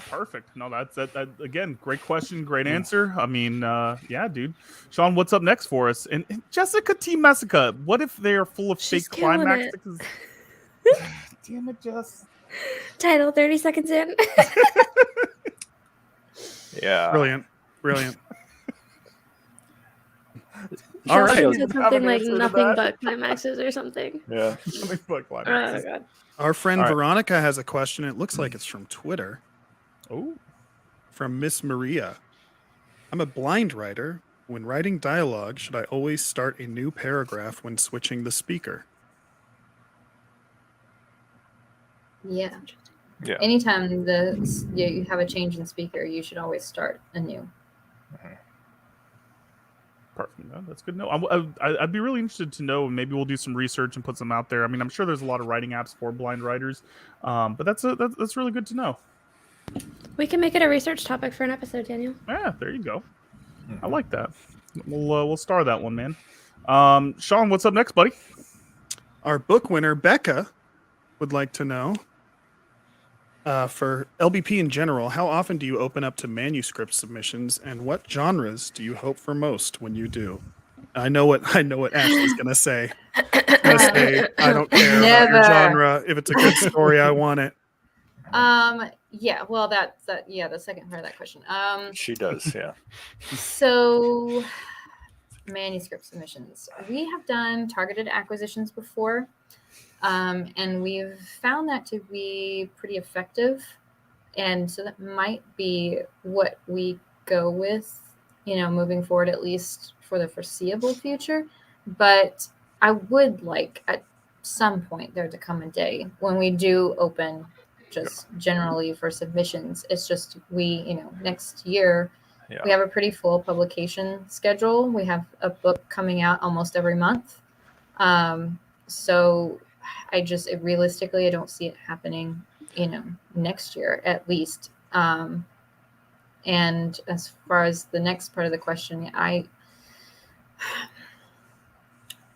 Perfect. No, that's that again. Great question, great answer. I mean, yeah, dude. Sean, what's up next for us? And Jessica T. Messica, what if they are full of fake climax? Damn it, Jess. Title 30 seconds in. Yeah. Brilliant. All right. Something like nothing but climaxes or something. Yeah. Nothing but climaxes. Oh god. Our friend Veronica has a question. It looks like it's from Twitter. Oh. From Miss Maria. I'm a blind writer. When writing dialogue, should I always start a new paragraph when switching the speaker? Yeah. Yeah. Anytime you have a change in speaker, you should always start anew. Perfect. No, that's good to know. I'd be really interested to know. Maybe we'll do some research and put some out there. I mean, I'm sure there's a lot of writing apps for blind writers, but that's really good to know. We can make it a research topic for an episode, Daniel. Yeah, there you go. I like that. We'll star that one, man. Sean, what's up next, buddy? Our book winner, Becca, would like to know, for LBP in general, how often do you open up to manuscript submissions, and what genres do you hope for most when you do? I know what Ashley's gonna say. She's gonna say, I don't care about your genre. If it's a good story, I want it. Yeah, well, the second part of that question. She does, yeah. So, manuscript submissions. We have done targeted acquisitions before, and we've found that to be pretty effective. And so that might be what we go with, moving forward, at least for the foreseeable future. But I would like at some point there to come a day when we do open just generally for submissions. It's just next year we have a pretty full publication schedule. We have a book coming out almost every month. So realistically, I don't see it happening, next year at least. And as far as the next part of the question,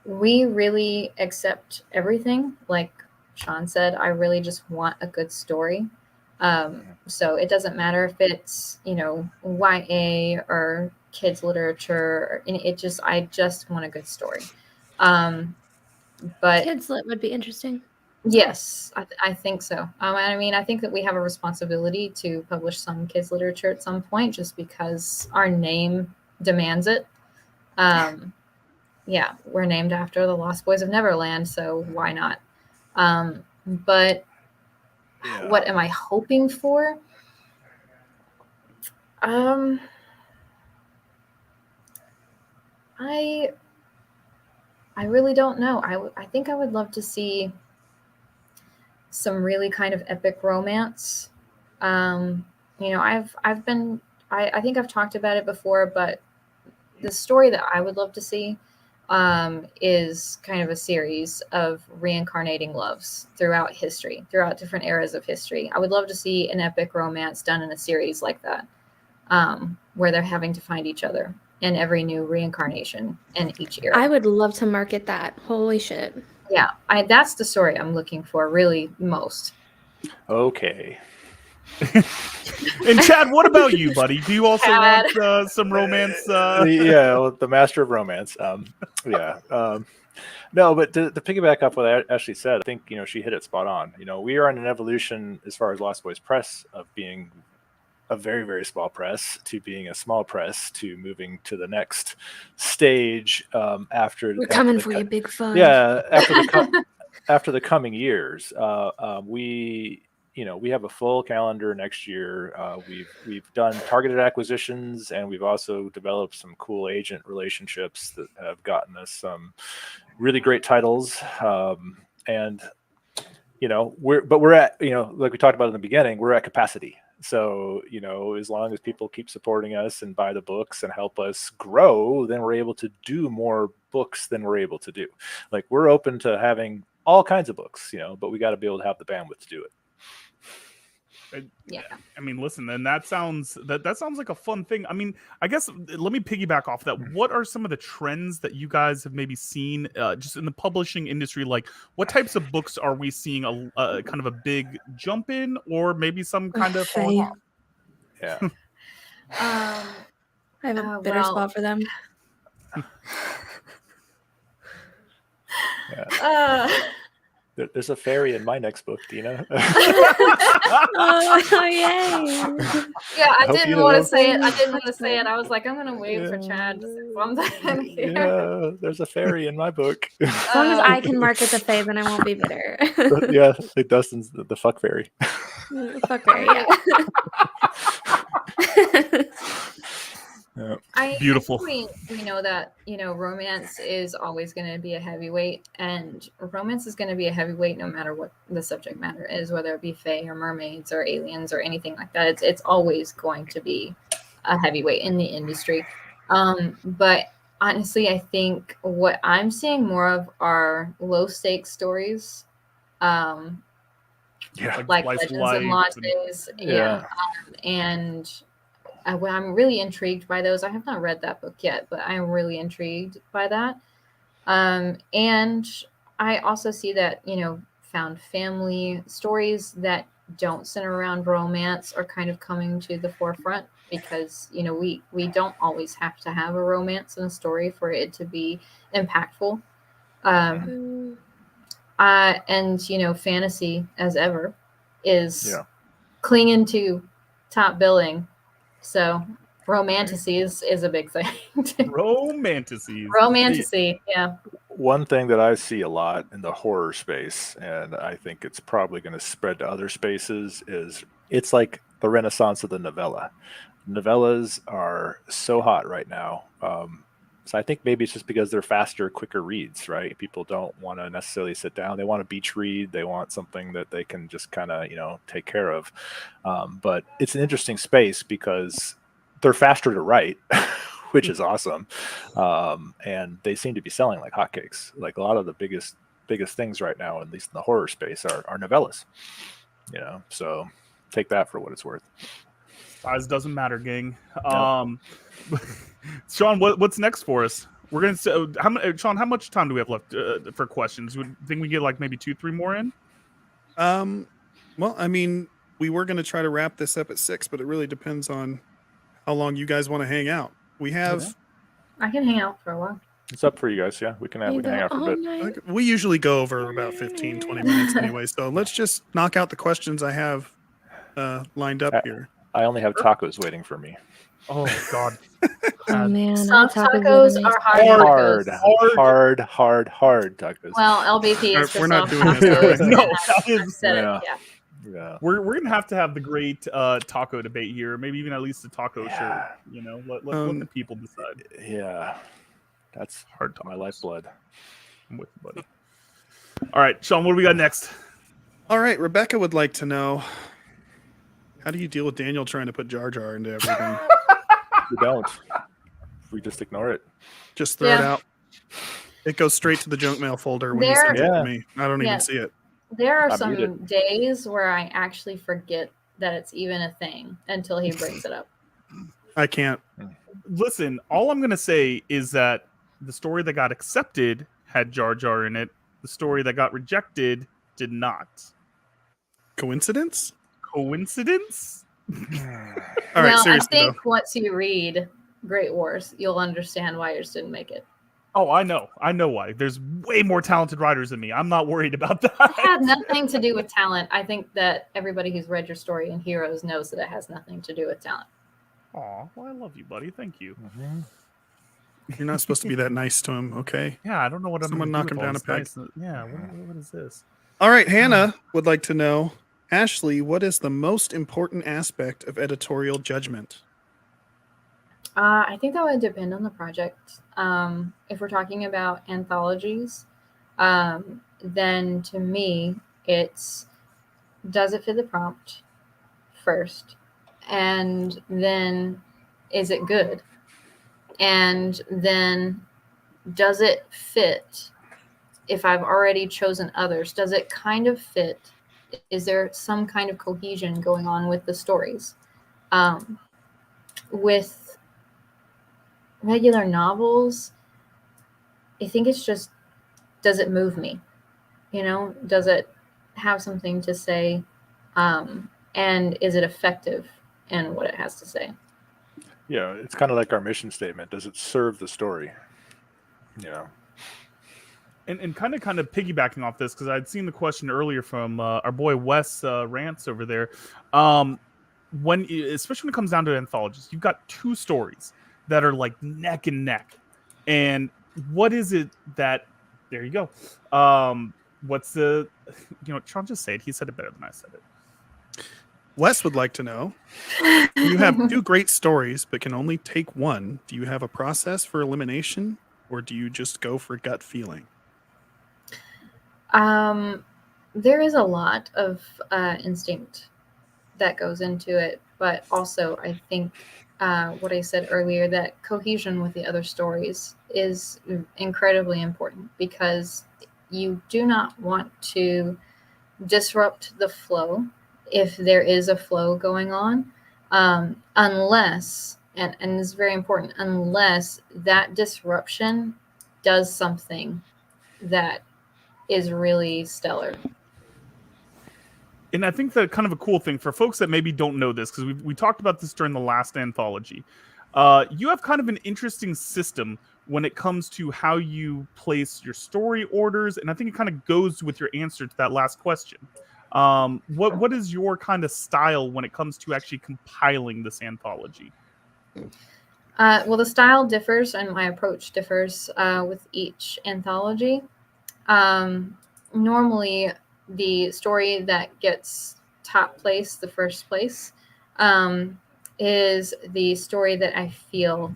we really accept everything. Like Sean said, I really just want a good story. So it doesn't matter if it's, YA or kids literature. I just want a good story. But Kids lit would be interesting. Yes, I think so. I think that we have a responsibility to publish some kids literature at some point, just because our name demands it. Yeah, we're named after the Lost Boys of Neverland, so why not? But what am I hoping for? I really don't know. I think I would love to see some really kind of epic romance. I think I've talked about it before, but the story that I would love to see is kind of a series of reincarnating loves throughout history, throughout different eras of history. I would love to see an epic romance done in a series like that, where they're having to find each other in every new reincarnation in each era. I would love to market that. Holy shit. Yeah, that's the story I'm looking for really most. Okay. And Chad, what about you, buddy? Do you also want some romance? Yeah, the master of romance. No, but to piggyback off what Ashley said, I think she hit it spot on. We are in an evolution as far as Lost Boys Press of being a very, very small press to being a small press to moving to the next stage after. We're coming for you, Big Fun. Yeah, after the coming years, we have a full calendar next year. We've done targeted acquisitions, and we've also developed some cool agent relationships that have gotten us some really great titles. And we're at like we talked about in the beginning, we're at capacity. So as long as people keep supporting us and buy the books and help us grow, then we're able to do more books than we're able to do. Like, we're open to having all kinds of books, but we got to be able to have the bandwidth to do it. Yeah, I mean, listen, then that sounds like a fun thing. I mean, I guess let me piggyback off that. What are some of the trends that you guys have maybe seen just in the publishing industry? Like, what types of books are we seeing a kind of a big jump in, or maybe some kind of falling off? Yeah. I have a bitter spot for them. Yeah. There's a fairy in my next book, Dina. Oh, yay. Yeah, I didn't want to say it. I was like, I'm going to wait for Chad to say something here. Yeah, there's a fairy in my book. As long as I can market the fae, then I won't be bitter. Yeah, Dustin's the fuck fairy. Fuck fairy, yeah. Beautiful. I think we know that, romance is always going to be a heavyweight, and romance is going to be a heavyweight no matter what the subject matter is, whether it be fae or mermaids or aliens or anything like that. It's always going to be a heavyweight in the industry. But honestly, I think what I'm seeing more of are low stakes stories. Like Slice of Legends and Life Lattes, and well, I'm really intrigued by those. I have not read that book yet, but I'm really intrigued by that. And I also see that, found family stories that don't center around romance are kind of coming to the forefront because, we don't always have to have a romance in a story for it to be impactful. And, fantasy, as ever, is clinging to top billing. So romantasy is a big thing. Romantasy, yeah. One thing that I see a lot in the horror space, and I think it's probably going to spread to other spaces, is it's like the renaissance of the novella. Novellas are so hot right now. So I think maybe it's just because they're faster, quicker reads, right? People don't want to necessarily sit down. They want a beach read. They want something that they can just kind of, take care of. But it's an interesting space because they're faster to write, which is awesome. And they seem to be selling like hotcakes. Like a lot of the biggest things right now, at least in the horror space, are novellas. So take that for what it's worth. Size doesn't matter, gang. Sean, what's next for us? We're gonna Sean, how much time do we have left for questions? Would think we get like maybe 2-3 more in? Well, I mean, we were gonna try to wrap this up at 6, but it really depends on how long you guys want to hang out. We have. I can hang out for a while. It's up for you guys. Yeah, we can hang out for a bit. We usually go over about 15, 20 minutes anyway. So let's just knock out the questions I have lined up here. I only have tacos waiting for me. Oh God! Oh man, some tacos are hard tacos. Well, LBP is We're not doing soft this. tacos. No, Yeah. We're gonna have to have the great taco debate here. Maybe even at least a taco shirt. Let the people decide. Yeah, that's hard talk. My lifeblood. I'm with you, buddy. All right, Sean, what do we got next? All right, Rebecca would like to know, how do you deal with Daniel trying to put Jar Jar into everything? We don't. We just ignore it. Just throw it out. It goes straight to the junk mail folder when he sends it to me. I don't even see it. There are some days where I actually forget that it's even a thing until he brings it up. I can't. Listen, all I'm going to say is that the story that got accepted had Jar Jar in it. The story that got rejected did not. Coincidence? All right, seriously, I think once you read Great Wars, you'll understand why yours didn't make it. Oh, I know why. There's way more talented writers than me. I'm not worried about that. It had nothing to do with talent. I think that everybody who's read your story in Heroes knows that it has nothing to do with talent. Aw, well, I love you, buddy. Thank you. Mm-hmm. You're not supposed to be that nice to him, okay? Yeah, I don't know what I'm Someone knock him down a peg. Yeah, what is this? All right, Hannah would like to know, Ashley, what is the most important aspect of editorial judgment? I think that would depend on the project. If we're talking about anthologies, then to me, it's does it fit the prompt first? And then is it good? And then does it fit if I've already chosen others? Does it kind of fit? Is there some kind of cohesion going on with the stories? With regular novels, I think it's just, does it move me? Does it have something to say? And is it effective in what it has to say? Yeah, it's kind of like our mission statement. Does it serve the story? And kind of piggybacking off this, because I'd seen the question earlier from our boy Wes Rants over there. Especially when it comes down to anthologies, you've got two stories that are like neck and neck. And what is it that, there you go. What's the, Sean just said it. He said it better than I said it. Wes would like to know, you have two great stories, but can only take one. Do you have a process for elimination, or do you just go for gut feeling? There is a lot of instinct that goes into it, but also I think what I said earlier, that cohesion with the other stories is incredibly important, because you do not want to disrupt the flow if there is a flow going on, unless, and it's very important, unless that disruption does something that is really stellar. And I think that kind of a cool thing for folks that maybe don't know this, because we talked about this during the last anthology. You have kind of an interesting system when it comes to how you place your story orders, and I think it kind of goes with your answer to that last question. What is your kind of style when it comes to actually compiling this anthology? Well, the style differs and my approach differs with each anthology. Normally, the story that gets top place, the first place, is the story that I feel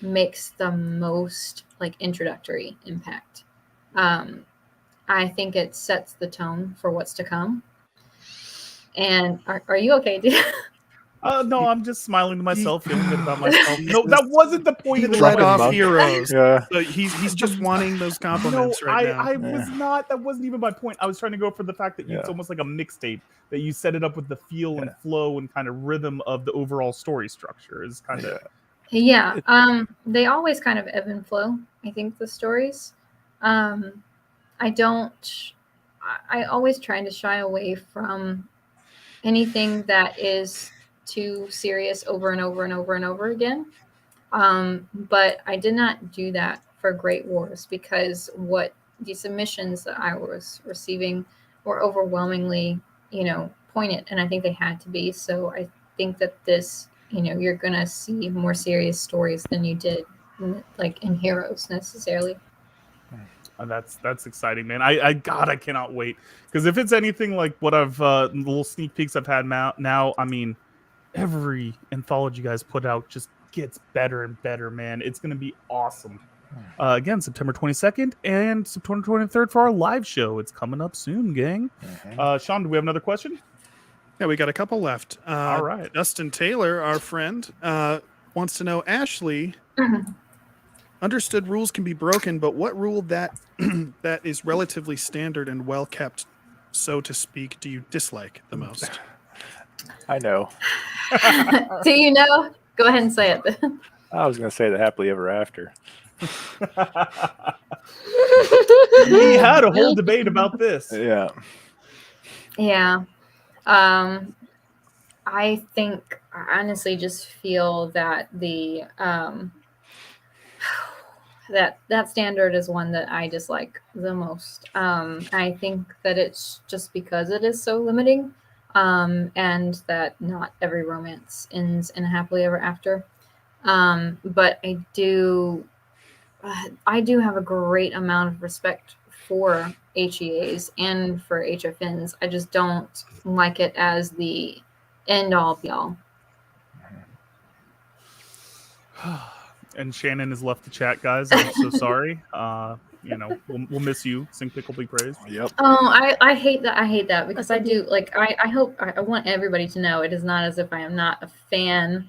makes the most like introductory impact. I think it sets the tone for what's to come. And are you okay, dude? No, I'm just smiling to myself, feeling good about myself. No, that wasn't the point He of the let off question. heroes. Yeah. So he's just wanting those compliments No, right now. I was not. That wasn't even my point. I was trying to go for the fact that it's almost like a mixtape, that you set it up with the feel and flow and kind of rhythm of the overall story structure is kind of. Yeah. They always kind of ebb and flow, I think, the stories. I always try to shy away from anything that is too serious over and over and over and over again. But I did not do that for Great Wars, because what the submissions that I was receiving were overwhelmingly, poignant, and I think they had to be. So I think that this, you're gonna see more serious stories than you did like in Heroes necessarily. That's exciting, man. I cannot wait, because if it's anything like what I've little sneak peeks I've had now, I mean, every anthology you guys put out just gets better and better, man. It's gonna be awesome. Again, September 22nd and September 23rd for our live show. It's coming up soon, gang. Sean, do we have another question? Yeah, we got a couple left. All right. Dustin Taylor, our friend, wants to know, Ashley, understood rules can be broken, but what rule that that is relatively standard and well kept, so to speak, do you dislike the most? I know. Do you know? Go ahead and say it. I was going to say the happily ever after. We had a whole debate about this. Yeah. Yeah. I think I honestly just feel that the that standard is one that I dislike the most. I think that it's just because it is so limiting, and that not every romance ends in a happily ever after. But I do have a great amount of respect for HEAs and for HFNs. I just don't like it as the end all be all. And Shannon has left the chat, guys. I'm so sorry. We'll miss you. Sing Pickle Be Praised. Yep. Oh, I hate that. I hate that, because I do like I want everybody to know it is not as if I am not a fan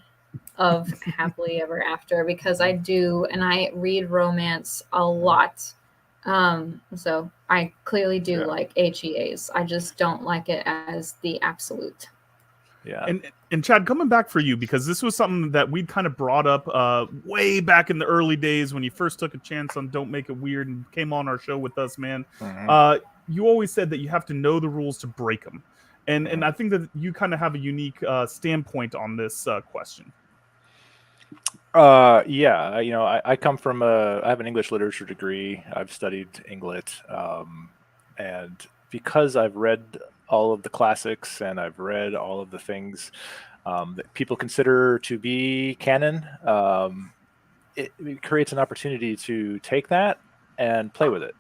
of happily ever after, because I do, and I read romance a lot. So I clearly do like HEAs. I just don't like it as the absolute. Yeah. And Chad, coming back for you, because this was something that we'd kind of brought up way back in the early days when you first took a chance on Don't Make It Weird and came on our show with us, man. You always said that you have to know the rules to break them. And I think that you kind of have a unique standpoint on this question. Yeah, I come from I have an English literature degree. I've studied English, and because I've read all of the classics and I've read all of the things that people consider to be canon, it creates an opportunity to take that and play with it.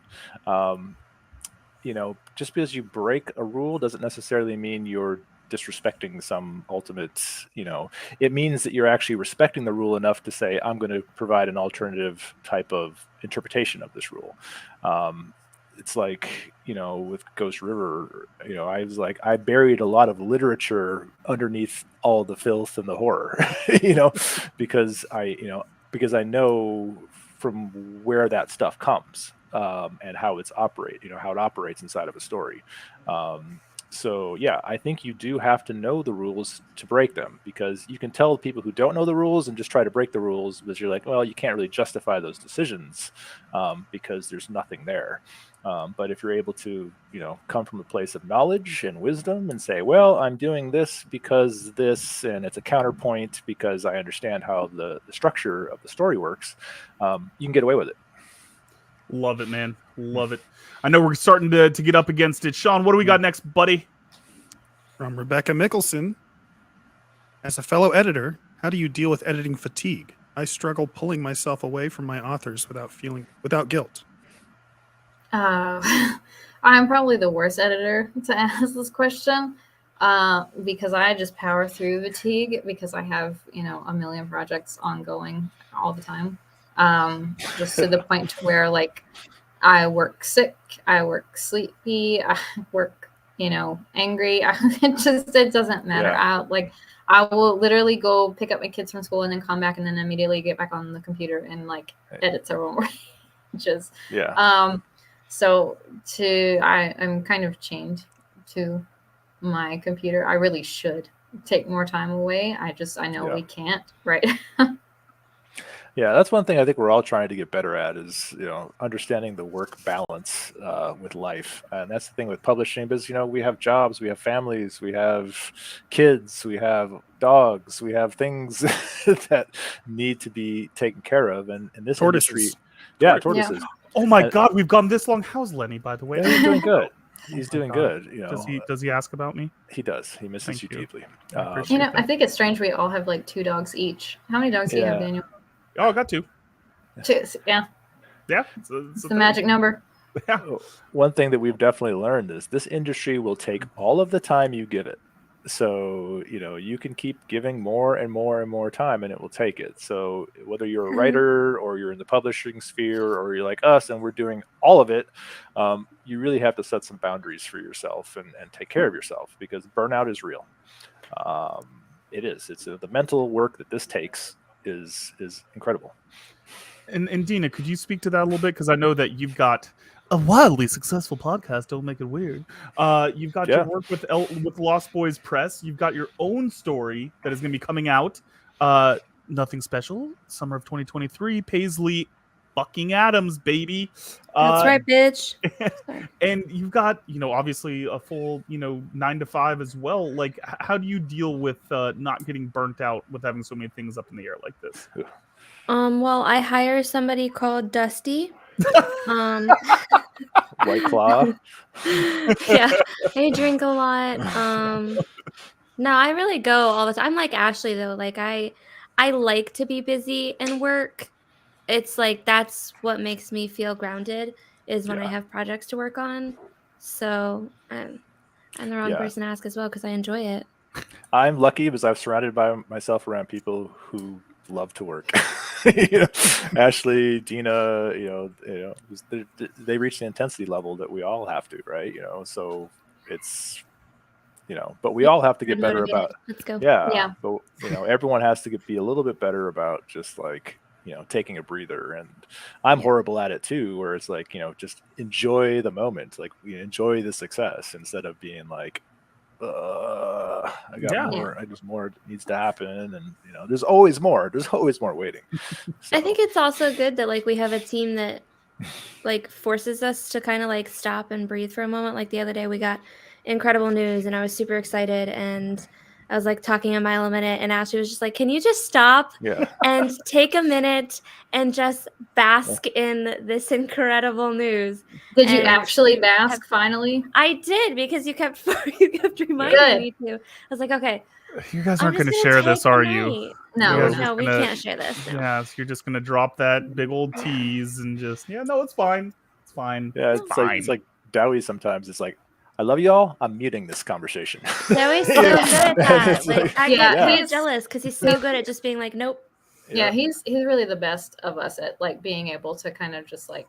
Just because you break a rule doesn't necessarily mean you're disrespecting some ultimate, it means that you're actually respecting the rule enough to say, I'm going to provide an alternative type of interpretation of this rule. It's like, with Ghost River, I was like, I buried a lot of literature underneath all the filth and the horror, because I know from where that stuff comes, and how it operates inside of a story. So yeah, I think you do have to know the rules to break them, because you can tell people who don't know the rules and just try to break the rules, because you're like, well, you can't really justify those decisions, because there's nothing there. But if you're able to, come from a place of knowledge and wisdom and say, well, I'm doing this because this, and it's a counterpoint because I understand how the structure of the story works, you can get away with it. Love it, man. Love it. I know we're starting to get up against it. Sean, what do we got next, buddy? From Rebecca Mickelson. As a fellow editor, how do you deal with editing fatigue? I struggle pulling myself away from my authors without guilt. I'm probably the worst editor to ask this question, because I just power through fatigue because I have, a million projects ongoing all the time. Just to the point where like I work sick, I work sleepy, I work, angry. It doesn't matter. Yeah. I will literally go pick up my kids from school and then come back and then immediately get back on the computer and edit several more pages. Yeah. So I'm kind of chained to my computer. I really should take more time away. I know we can't, right? Yeah, that's one thing I think we're all trying to get better at is, understanding the work balance with life. And that's the thing with publishing, because, we have jobs, we have families, we have kids, we have dogs, we have things that need to be taken care of. And in this industry, tortoises. Yeah. Oh my God, we've gone this long. How's Lenny, by the way? Yeah, he's doing good. He's Oh my doing God. good. Does he ask about me? He does. He misses Thank you you. deeply. I appreciate I think it's strange we all have 2 dogs each. How many dogs do you have, Daniel? Oh, I got 2. 2. Yeah. Yeah. It's the magic number. Yeah. One thing that we've definitely learned is this industry will take all of the time you give it. So, you can keep giving more and more and more time and it will take it. So whether you're a writer or you're in the publishing sphere or you're like us and we're doing all of it, you really have to set some boundaries for yourself and take care of yourself, because burnout is real. It is. It's the mental work that this takes is incredible. And Dina, could you speak to that a little bit? Because I know that you've got a wildly successful podcast. Don't make it weird. You've got your work with Lost Boys Press. You've got your own story that is going to be coming out. Nothing special. Summer of 2023. Paisley fucking Adams, baby. That's right, bitch. And you've got, obviously a full, 9 to 5 as well. Like, how do you deal with not getting burnt out with having so many things up in the air like this? Well, I hire somebody called Dusty. White Claw. Yeah, I drink a lot. No, I really go all the time. I'm like Ashley though. Like I like to be busy and work. It's like that's what makes me feel grounded is when I have projects to work on. So I'm the wrong person to ask as well because I enjoy it. I'm lucky because I've surrounded by myself around people who love to work. Ashley, Dina, they reach the intensity level that we all have to, right? So it's, but we all have to get better about. Let's go. Yeah. But everyone has to be a little bit better about just like, taking a breather. And I'm horrible at it too, where it's like, just enjoy the moment, like enjoy the success instead of being like, I got more. I just more needs to happen, and there's always more. There's always more waiting. So. I think it's also good that like we have a team that like forces us to kind of like stop and breathe for a moment. Like the other day, we got incredible news, and I was super excited, and I was like talking a mile a minute, and Ashley was just like, "Can you just stop and take a minute and just bask in this incredible news?" Did you actually bask finally? I did, because you kept reminding me to. I was like, okay. You guys aren't going to share this, are you? No, we can't share this. No. Yeah, so you're just going to drop that big old tease and just, no, it's fine. It's fine. Yeah, it's fine. It's like Dowie sometimes. It's like, I love y'all. I'm muting this conversation. Zoe's so good at that. It's Like, I Yeah, get he's- jealous because he's so good at just being like, nope. Yeah, he's really the best of us at like being able to kind of just like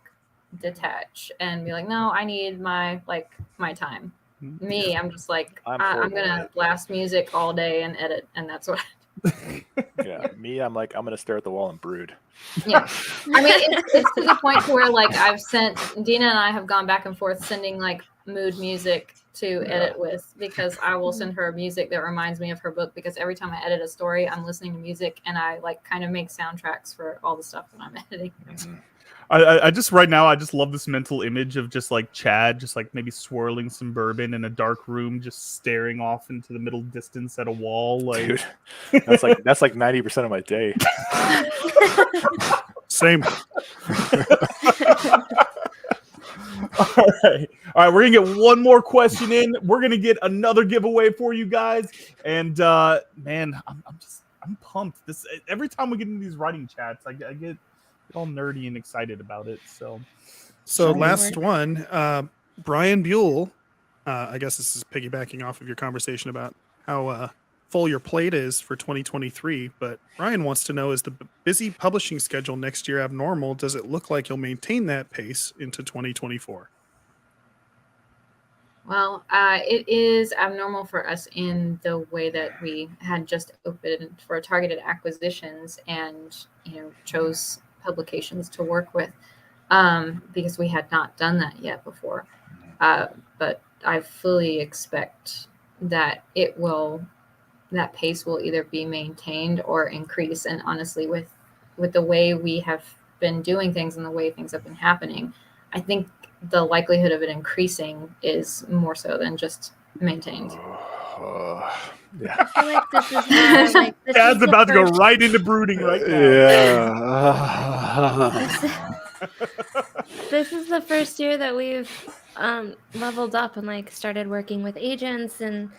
detach and be like, no, I need my time. Me, I'm just like, I'm I'm horrible at gonna it. blast music all day and edit, and that's what. Yeah, me, I'm like, I'm gonna stare at the wall and brood. Yeah, I mean, it's to the point to where like I've sent Dina and I have gone back and forth sending like mood music to edit with, because I will send her music that reminds me of her book, because every time I edit a story, I'm listening to music and I like kind of make soundtracks for all the stuff that I'm editing. I just right now I just love this mental image of just like Chad just like maybe swirling some bourbon in a dark room, just staring off into the middle distance at a wall. Like, Dude, that's like 90% of my day. Same. all right, we're gonna get one more question in. We're gonna get another giveaway for you guys, and man, I'm pumped. This every time we get into these writing chats, I get all nerdy and excited about it. So Last one, Brian Buell. I guess this is piggybacking off of your conversation about how full your plate is for 2023. But Brian wants to know, is the busy publishing schedule next year abnormal? Does it look like you'll maintain that pace into 2024? Well, it is abnormal for us in the way that we had just opened for targeted acquisitions and, chose publications to work with, because we had not done that yet before. But I fully expect that that pace will either be maintained or increase. And honestly, with the way we have been doing things and the way things have been happening, I think the likelihood of it increasing is more so than just maintained. Yeah. I feel like this is more like this Chad's is the about to go first- right into brooding right now. Yeah. This is the first year that we've leveled up and like started working with agents and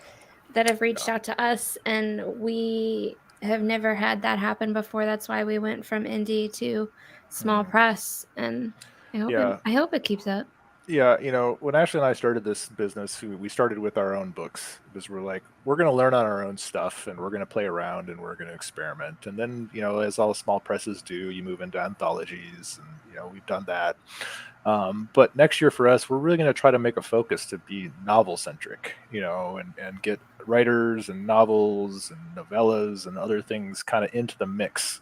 that have reached out to us, and we have never had that happen before. That's why we went from indie to small press, and I hope it keeps up. Yeah, when Ashley and I started this business, we started with our own books, because we're like, we're going to learn on our own stuff, and we're going to play around, and we're going to experiment. And then, as all small presses do, you move into anthologies, and we've done that. But next year for us, we're really going to try to make a focus to be novel centric, and get writers and novels and novellas and other things kind of into the mix.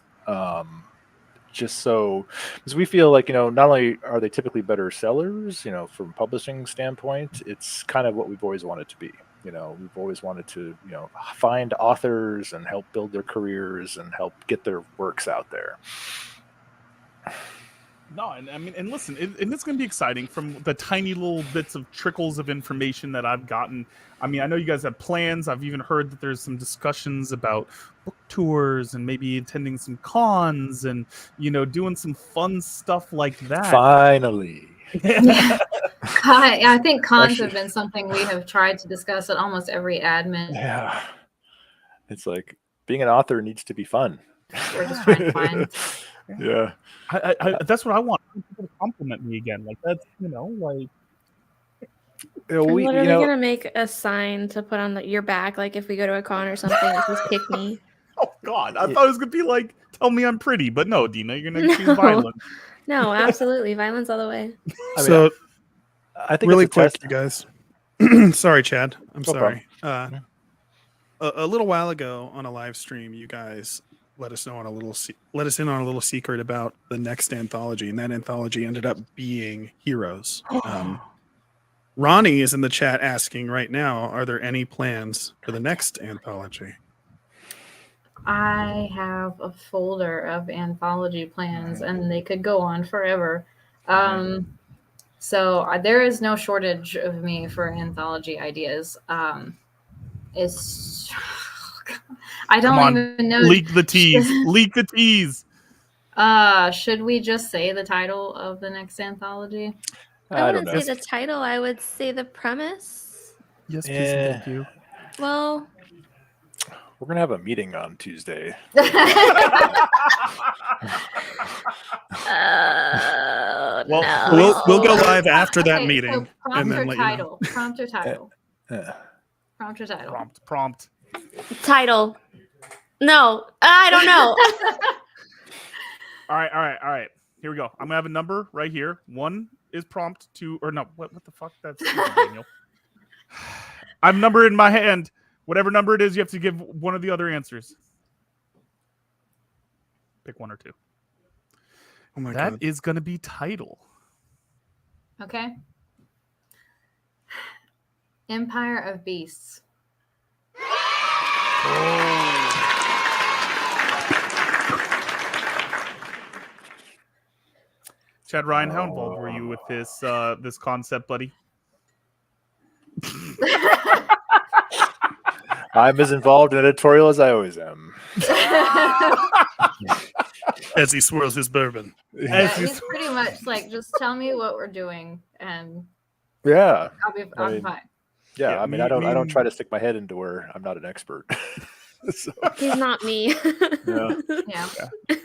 Just so, because we feel like, not only are they typically better sellers, from a publishing standpoint, it's kind of what we've always wanted to be. We've always wanted to, find authors and help build their careers and help get their works out there. No, and I mean, and listen, and it's going to be exciting from the tiny little bits of trickles of information that I've gotten. I mean, I know you guys have plans. I've even heard that there's some discussions about book tours and maybe attending some cons and, doing some fun stuff like that. Finally. I think cons have been something we have tried to discuss at almost every admin. Yeah. It's like being an author needs to be fun. We're just trying to find. Yeah. I that's what I want. I want people to compliment me again. Like that's, like. I'm literally gonna make a sign to put on your back, like if we go to a con or something, just pick me. Oh God! I thought it was gonna be like, tell me I'm pretty, but no, Dina, you're gonna choose violence. No, absolutely, violence all the way. So, I think really it's a quick, test. you guys. Sorry, Chad. I'm No sorry. A little while ago on a live stream, you guys let us in on a little secret about the next anthology, and that anthology ended up being Heroes. Ronnie is in the chat asking right now, are there any plans for the next anthology? I have a folder of anthology plans, and they could go on forever. So there is no shortage of me for anthology ideas. It's I don't even know. Leak the tease. Leak the tease. Should we just say the title of the next anthology? I I don't wouldn't know. say the title. I would say the premise. Yes, please, and thank you. Well, We're going to have a meeting on Tuesday. no. We'll go live after that Okay, meeting. so Prompt then or let you know. title? Prompt or title? Yeah. Prompt or title? Prompt. Title. No, I don't know. All right. Here we go. I'm gonna have a number right here. 1 is prompt. 2 or no? What the fuck? That's stupid, Daniel. I have a number in my hand. Whatever number it is, you have to give one of the other answers. Pick 1 or 2. Oh my That god. is gonna be title. Okay. Empire of Beasts. Chad Ryan, how involved were you with this concept, buddy? I'm as involved in editorial as I always am. As he swirls his bourbon. Yeah, he's pretty much like, just tell me what we're doing, and Yeah. I'll be fine. Yeah, Yeah, I mean, I don't try to stick my head into where I'm not an expert. So, He's not me. yeah. Yeah.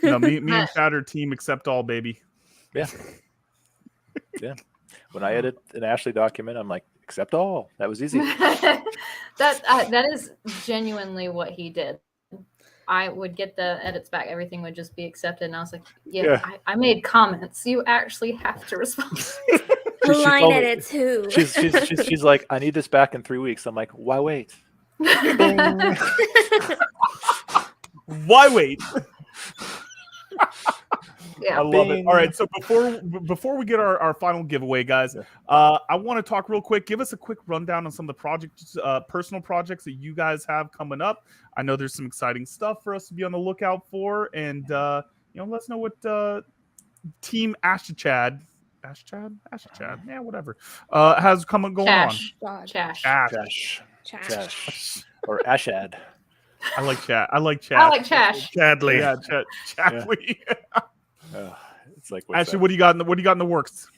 No, me and Chad are team accept all, baby. Yeah. Yeah. When I edit an Ashley document, I'm like, accept all. That was easy. that is genuinely what he did. I would get the edits back. Everything would just be accepted. And I was like, yeah. I made comments. You actually have to respond. The line edits who? She's like, I need this back in 3 weeks. I'm like, why wait? Why wait? Yeah. I love it. All right, so before we get our final giveaway, guys, I want to talk real quick. Give us a quick rundown on some of the projects, personal projects that you guys have coming up. I know there's some exciting stuff for us to be on the lookout for, and let us know what Team Chad, yeah, whatever, has going on. Chash. Or Ashad. I like chat. I like chat. I like Chash. Chadley. Yeah, Chadley. It's like, Actually, what do you got in the works?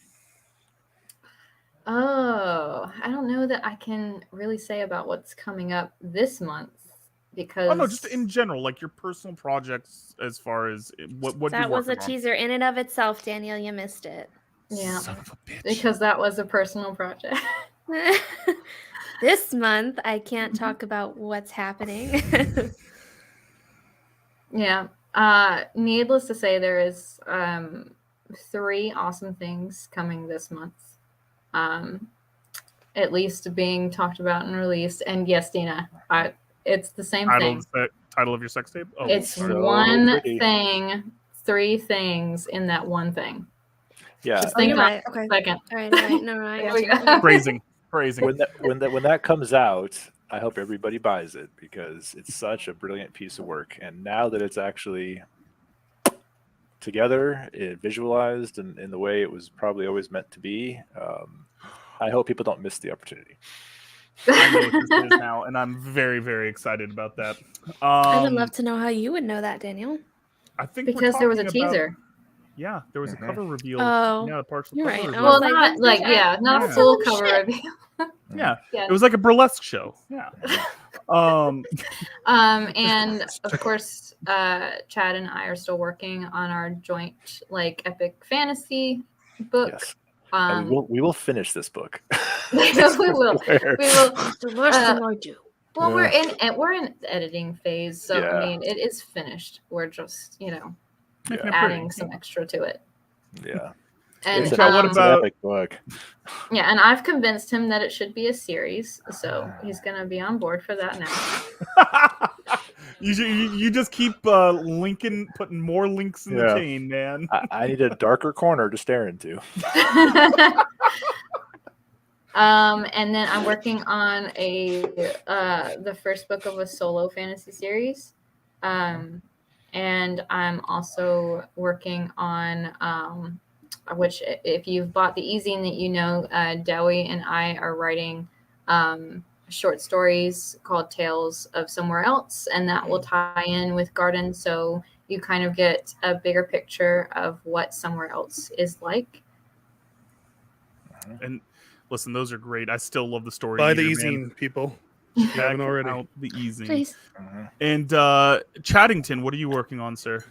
Oh, I don't know that I can really say about what's coming up this month, because just in general, like your personal projects, as far as what that you're was a working on. teaser in and of itself, Daniel. You missed it. Yeah, Son of a bitch. because that was a personal project. This month, I can't talk about what's happening. Yeah. Needless to say, there is 3 awesome things coming this month. At least being talked about and released. And yes, Dina, it's the same thing. Title of your sex tape? Oh, It's sorry. one thing, 3 things in that one thing. Yeah. Just think on right. Okay. a second. All right. No, I There got we you. go. Phrasing. When that comes out, I hope everybody buys it, because it's such a brilliant piece of work. And now that it's actually together, visualized in the way it was probably always meant to be, I hope people don't miss the opportunity. I know what this is now, and I'm very, very excited about that. I would love to know how you would know that, Daniel. I think Because there was a teaser. Yeah, there was a cover reveal. Oh, Yeah, partial you're cover right. reveal. Well, like, not like, not a Yeah. full Oh, cover shit. reveal. Yeah, Yeah. it was like a burlesque show. Yeah. And of course, Chad and I are still working on our joint epic fantasy book. Yes. And we will finish this book. We will. The worst thing I do. Well, Yeah. we're in the editing phase, so Yeah. I mean, it is finished. We're just Making it adding pretty. some extra to it. Yeah. And It's Chad, what an about- epic book. yeah, and I've convinced him that it should be a series, so he's gonna be on board for that now. You just keep putting more links in the Yeah. chain, man. I need a darker corner to stare into. And then I'm working on the first book of a solo fantasy series. And I'm also working on which, if you've bought the e-zine that you know, Dowie and I are writing short stories called Tales of Somewhere Else, and that will tie in with Garden, so you kind of get a bigger picture of what Somewhere Else is like. And listen, those are great. I still love the story. Buy the meter, man. e-zine, people. If you haven't Check already. out the e-zine. Please. And Chaddington, what are you working on, sir?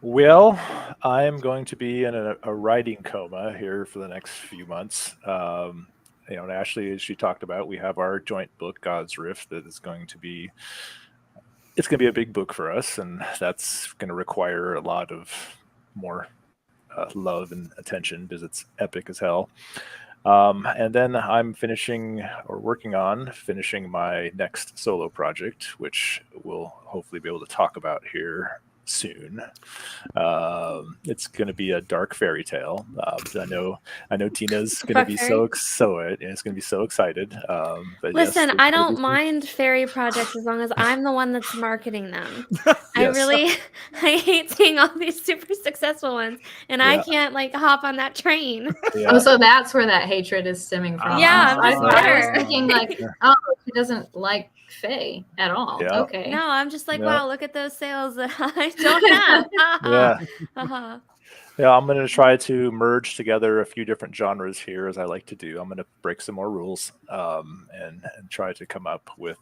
Well, I am going to be in a writing coma here for the next few months. and Ashley, as she talked about, we have our joint book, God's Rift, that is going to be a big book for us, and that's going to require a lot of more love and attention because it's epic as hell. And then I'm working on finishing my next solo project, which we'll hopefully be able to talk about here soon. It's going to be a dark fairy tale. I know Dina's going to be it's going to be so excited. But listen, yes, I don't mind fairy projects as long as I'm the one that's marketing them. Yes. I hate seeing all these super successful ones, and I can't like hop on that train. Yeah. Oh, so that's where that hatred is stemming from. Yeah, I I'm was bitter. thinking like, oh, she doesn't like Faye at all. Yeah. Okay. No, I'm just like, Yeah. wow, look at those sales that I don't have. Yeah. Uh-huh. Yeah, I'm going to try to merge together a few different genres here, as I like to do. I'm going to break some more rules and try to come up with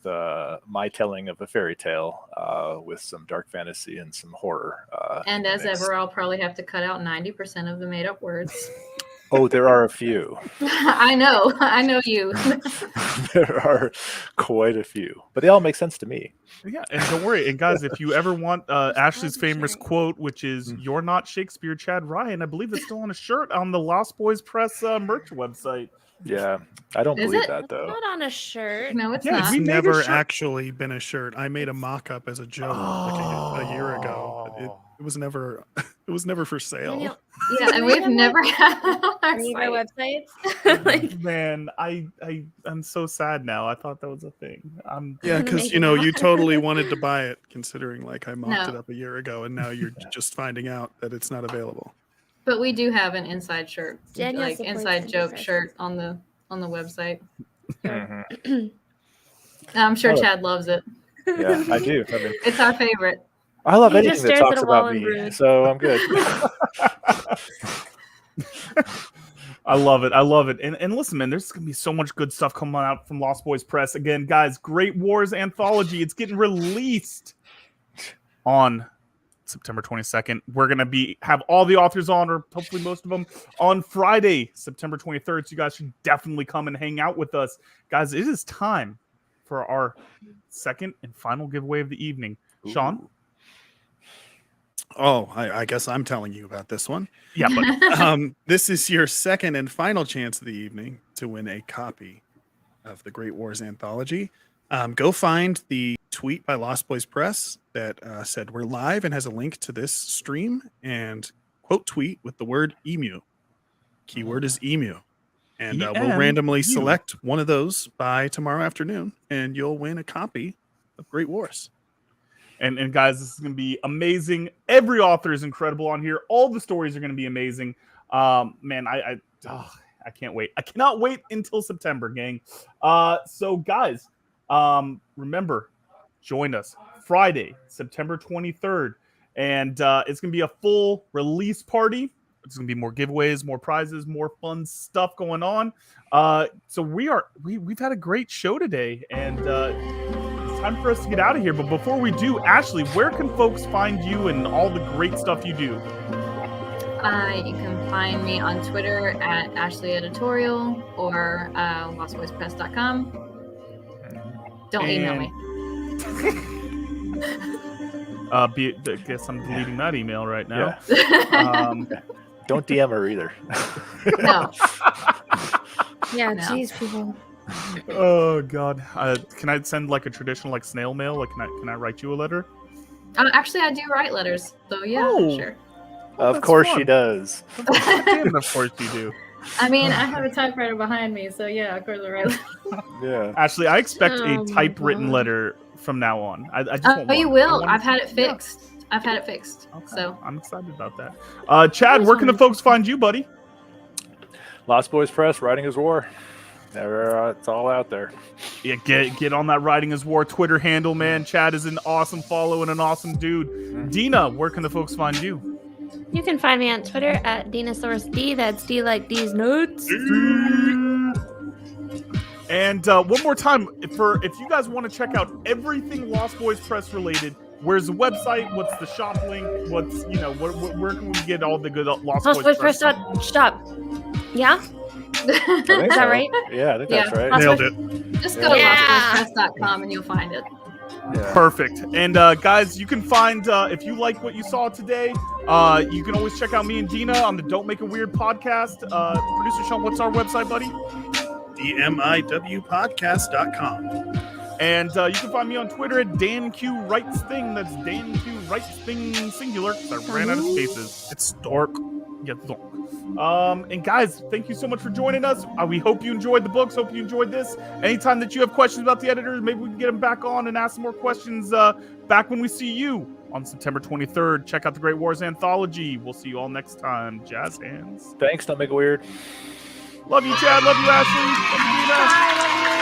my telling of a fairy tale with some dark fantasy and some horror. And as mixed. ever, I'll probably have to cut out 90% of the made up words. Oh, there are a few. I know you. There are quite a few, but they all make sense to me. Yeah, and don't worry. And guys, if you ever want Ashley's famous quote, which is "You're not Shakespeare, Chad Ryan," I believe it's still on a shirt on the Lost Boys Press merch website. Yeah, I don't Is believe it? that though. Not on a shirt. No, it's Yeah, not. It's we made a never shirt. actually been a shirt. I made a mock-up as a joke like a year ago. But it was never for sale. Daniel, Yeah, and we've never had it on our any of our site. websites? Like, Man, I'm so sad now. I thought that was a thing. Yeah, because Maybe you know not. you totally wanted to buy it, considering like I mocked No. it up a year ago, and now you're just finding out that it's not available. But we do have an inside shirt, Daniel like supports inside indie joke fashion. shirt on the website. Mhm. I'm sure Oh. Chad loves it. Yeah, I do. I mean, It's our favorite. I love He anything just that stares at talks a wall about and me, broods. so I'm good. I love it. I love it. And listen, man, there's gonna be so much good stuff coming out from Lost Boys Press. Again, guys, Great Wars Anthology. It's getting released on September 22nd. We're gonna have all the authors on, or hopefully most of them, on Friday, September 23rd. So you guys should definitely come and hang out with us. Guys, it is time for our second and final giveaway of the evening. Sean? Oh, I guess I'm telling you about this one. Yeah, but This is your second and final chance of the evening to win a copy of the Great Wars Anthology. Go find the tweet by Lost Boys Press that said we're live and has a link to this stream, and quote tweet with the word emu. Keyword is emu. And we'll randomly EMU. select one of those by tomorrow afternoon, and you'll win a copy of Great Wars. And guys, this is going to be amazing. Every author is incredible on here. All the stories are going to be amazing. Man, I can't wait. I cannot wait until September, gang. So guys, remember, join us Friday, September 23rd. And it's going to be a full release party. It's going to be more giveaways, more prizes, more fun stuff going on. So we've had a great show today, and it's time for us to get out of here. But before we do, Ashley, where can folks find you and all the great stuff you do? You can find me on Twitter at Ashley Editorial or lostboyspress.com. Don't email me. I guess I'm deleting that email right now. Don't DM her either. No. yeah, No. geez, people. Oh God, can I send like a traditional like snail mail? Like, can I write you a letter? Actually, I do write letters, so yeah, Oh. sure. Of that's course fun. she does. Damn, of course you do. I mean, I have a typewriter behind me, so yeah, of course I write. Yeah. Ashley, I expect Oh a my typewritten God. letter from now on. I just want Oh, you one. I will. want I've had it yeah. fixed. I've had it fixed. Okay. So I'm excited about that. Chad, where can the folks find you, buddy? Lost Boys Press, Writing is War. It's all out there. Yeah, get on that Writing is War Twitter handle, man. Chad is an awesome follow and an awesome dude. Dina, where can the folks find you? You can find me on Twitter at DinosaurusD. That's D like D's nuts. And one more time, if you guys want to check out everything Lost Boys Press related, where's the website? What's the shop link? What's where can we get all the good Lost Boys Press? Lostboyspress.shop. Yeah? I think Is that so. right? Yeah, I think Yeah. that's right. Nailed it. Just go to Yeah. lostboyspress.com and you'll find it. Yeah. Perfect. And guys, you can find if you like what you saw today, you can always check out me and Dina on the Don't Make It Weird podcast. Producer Sean, what's our website, buddy? DMIWpodcast.com. And you can find me on Twitter at DanQWritesThing. That's DanQWritesThing singular. 'Cause I ran out of spaces. It's dork. Yeah, donk. And guys, thank you so much for joining us. We hope you enjoyed the books. Hope you enjoyed this. Anytime that you have questions about the editors, maybe we can get them back on and ask some more questions back when we see you on September 23rd. Check out the Great Wars Anthology. We'll see you all next time. Jazz hands. Thanks. Don't make it weird. Love you, Chad. Love you, Ashley. Love you, Dina. Bye, love you.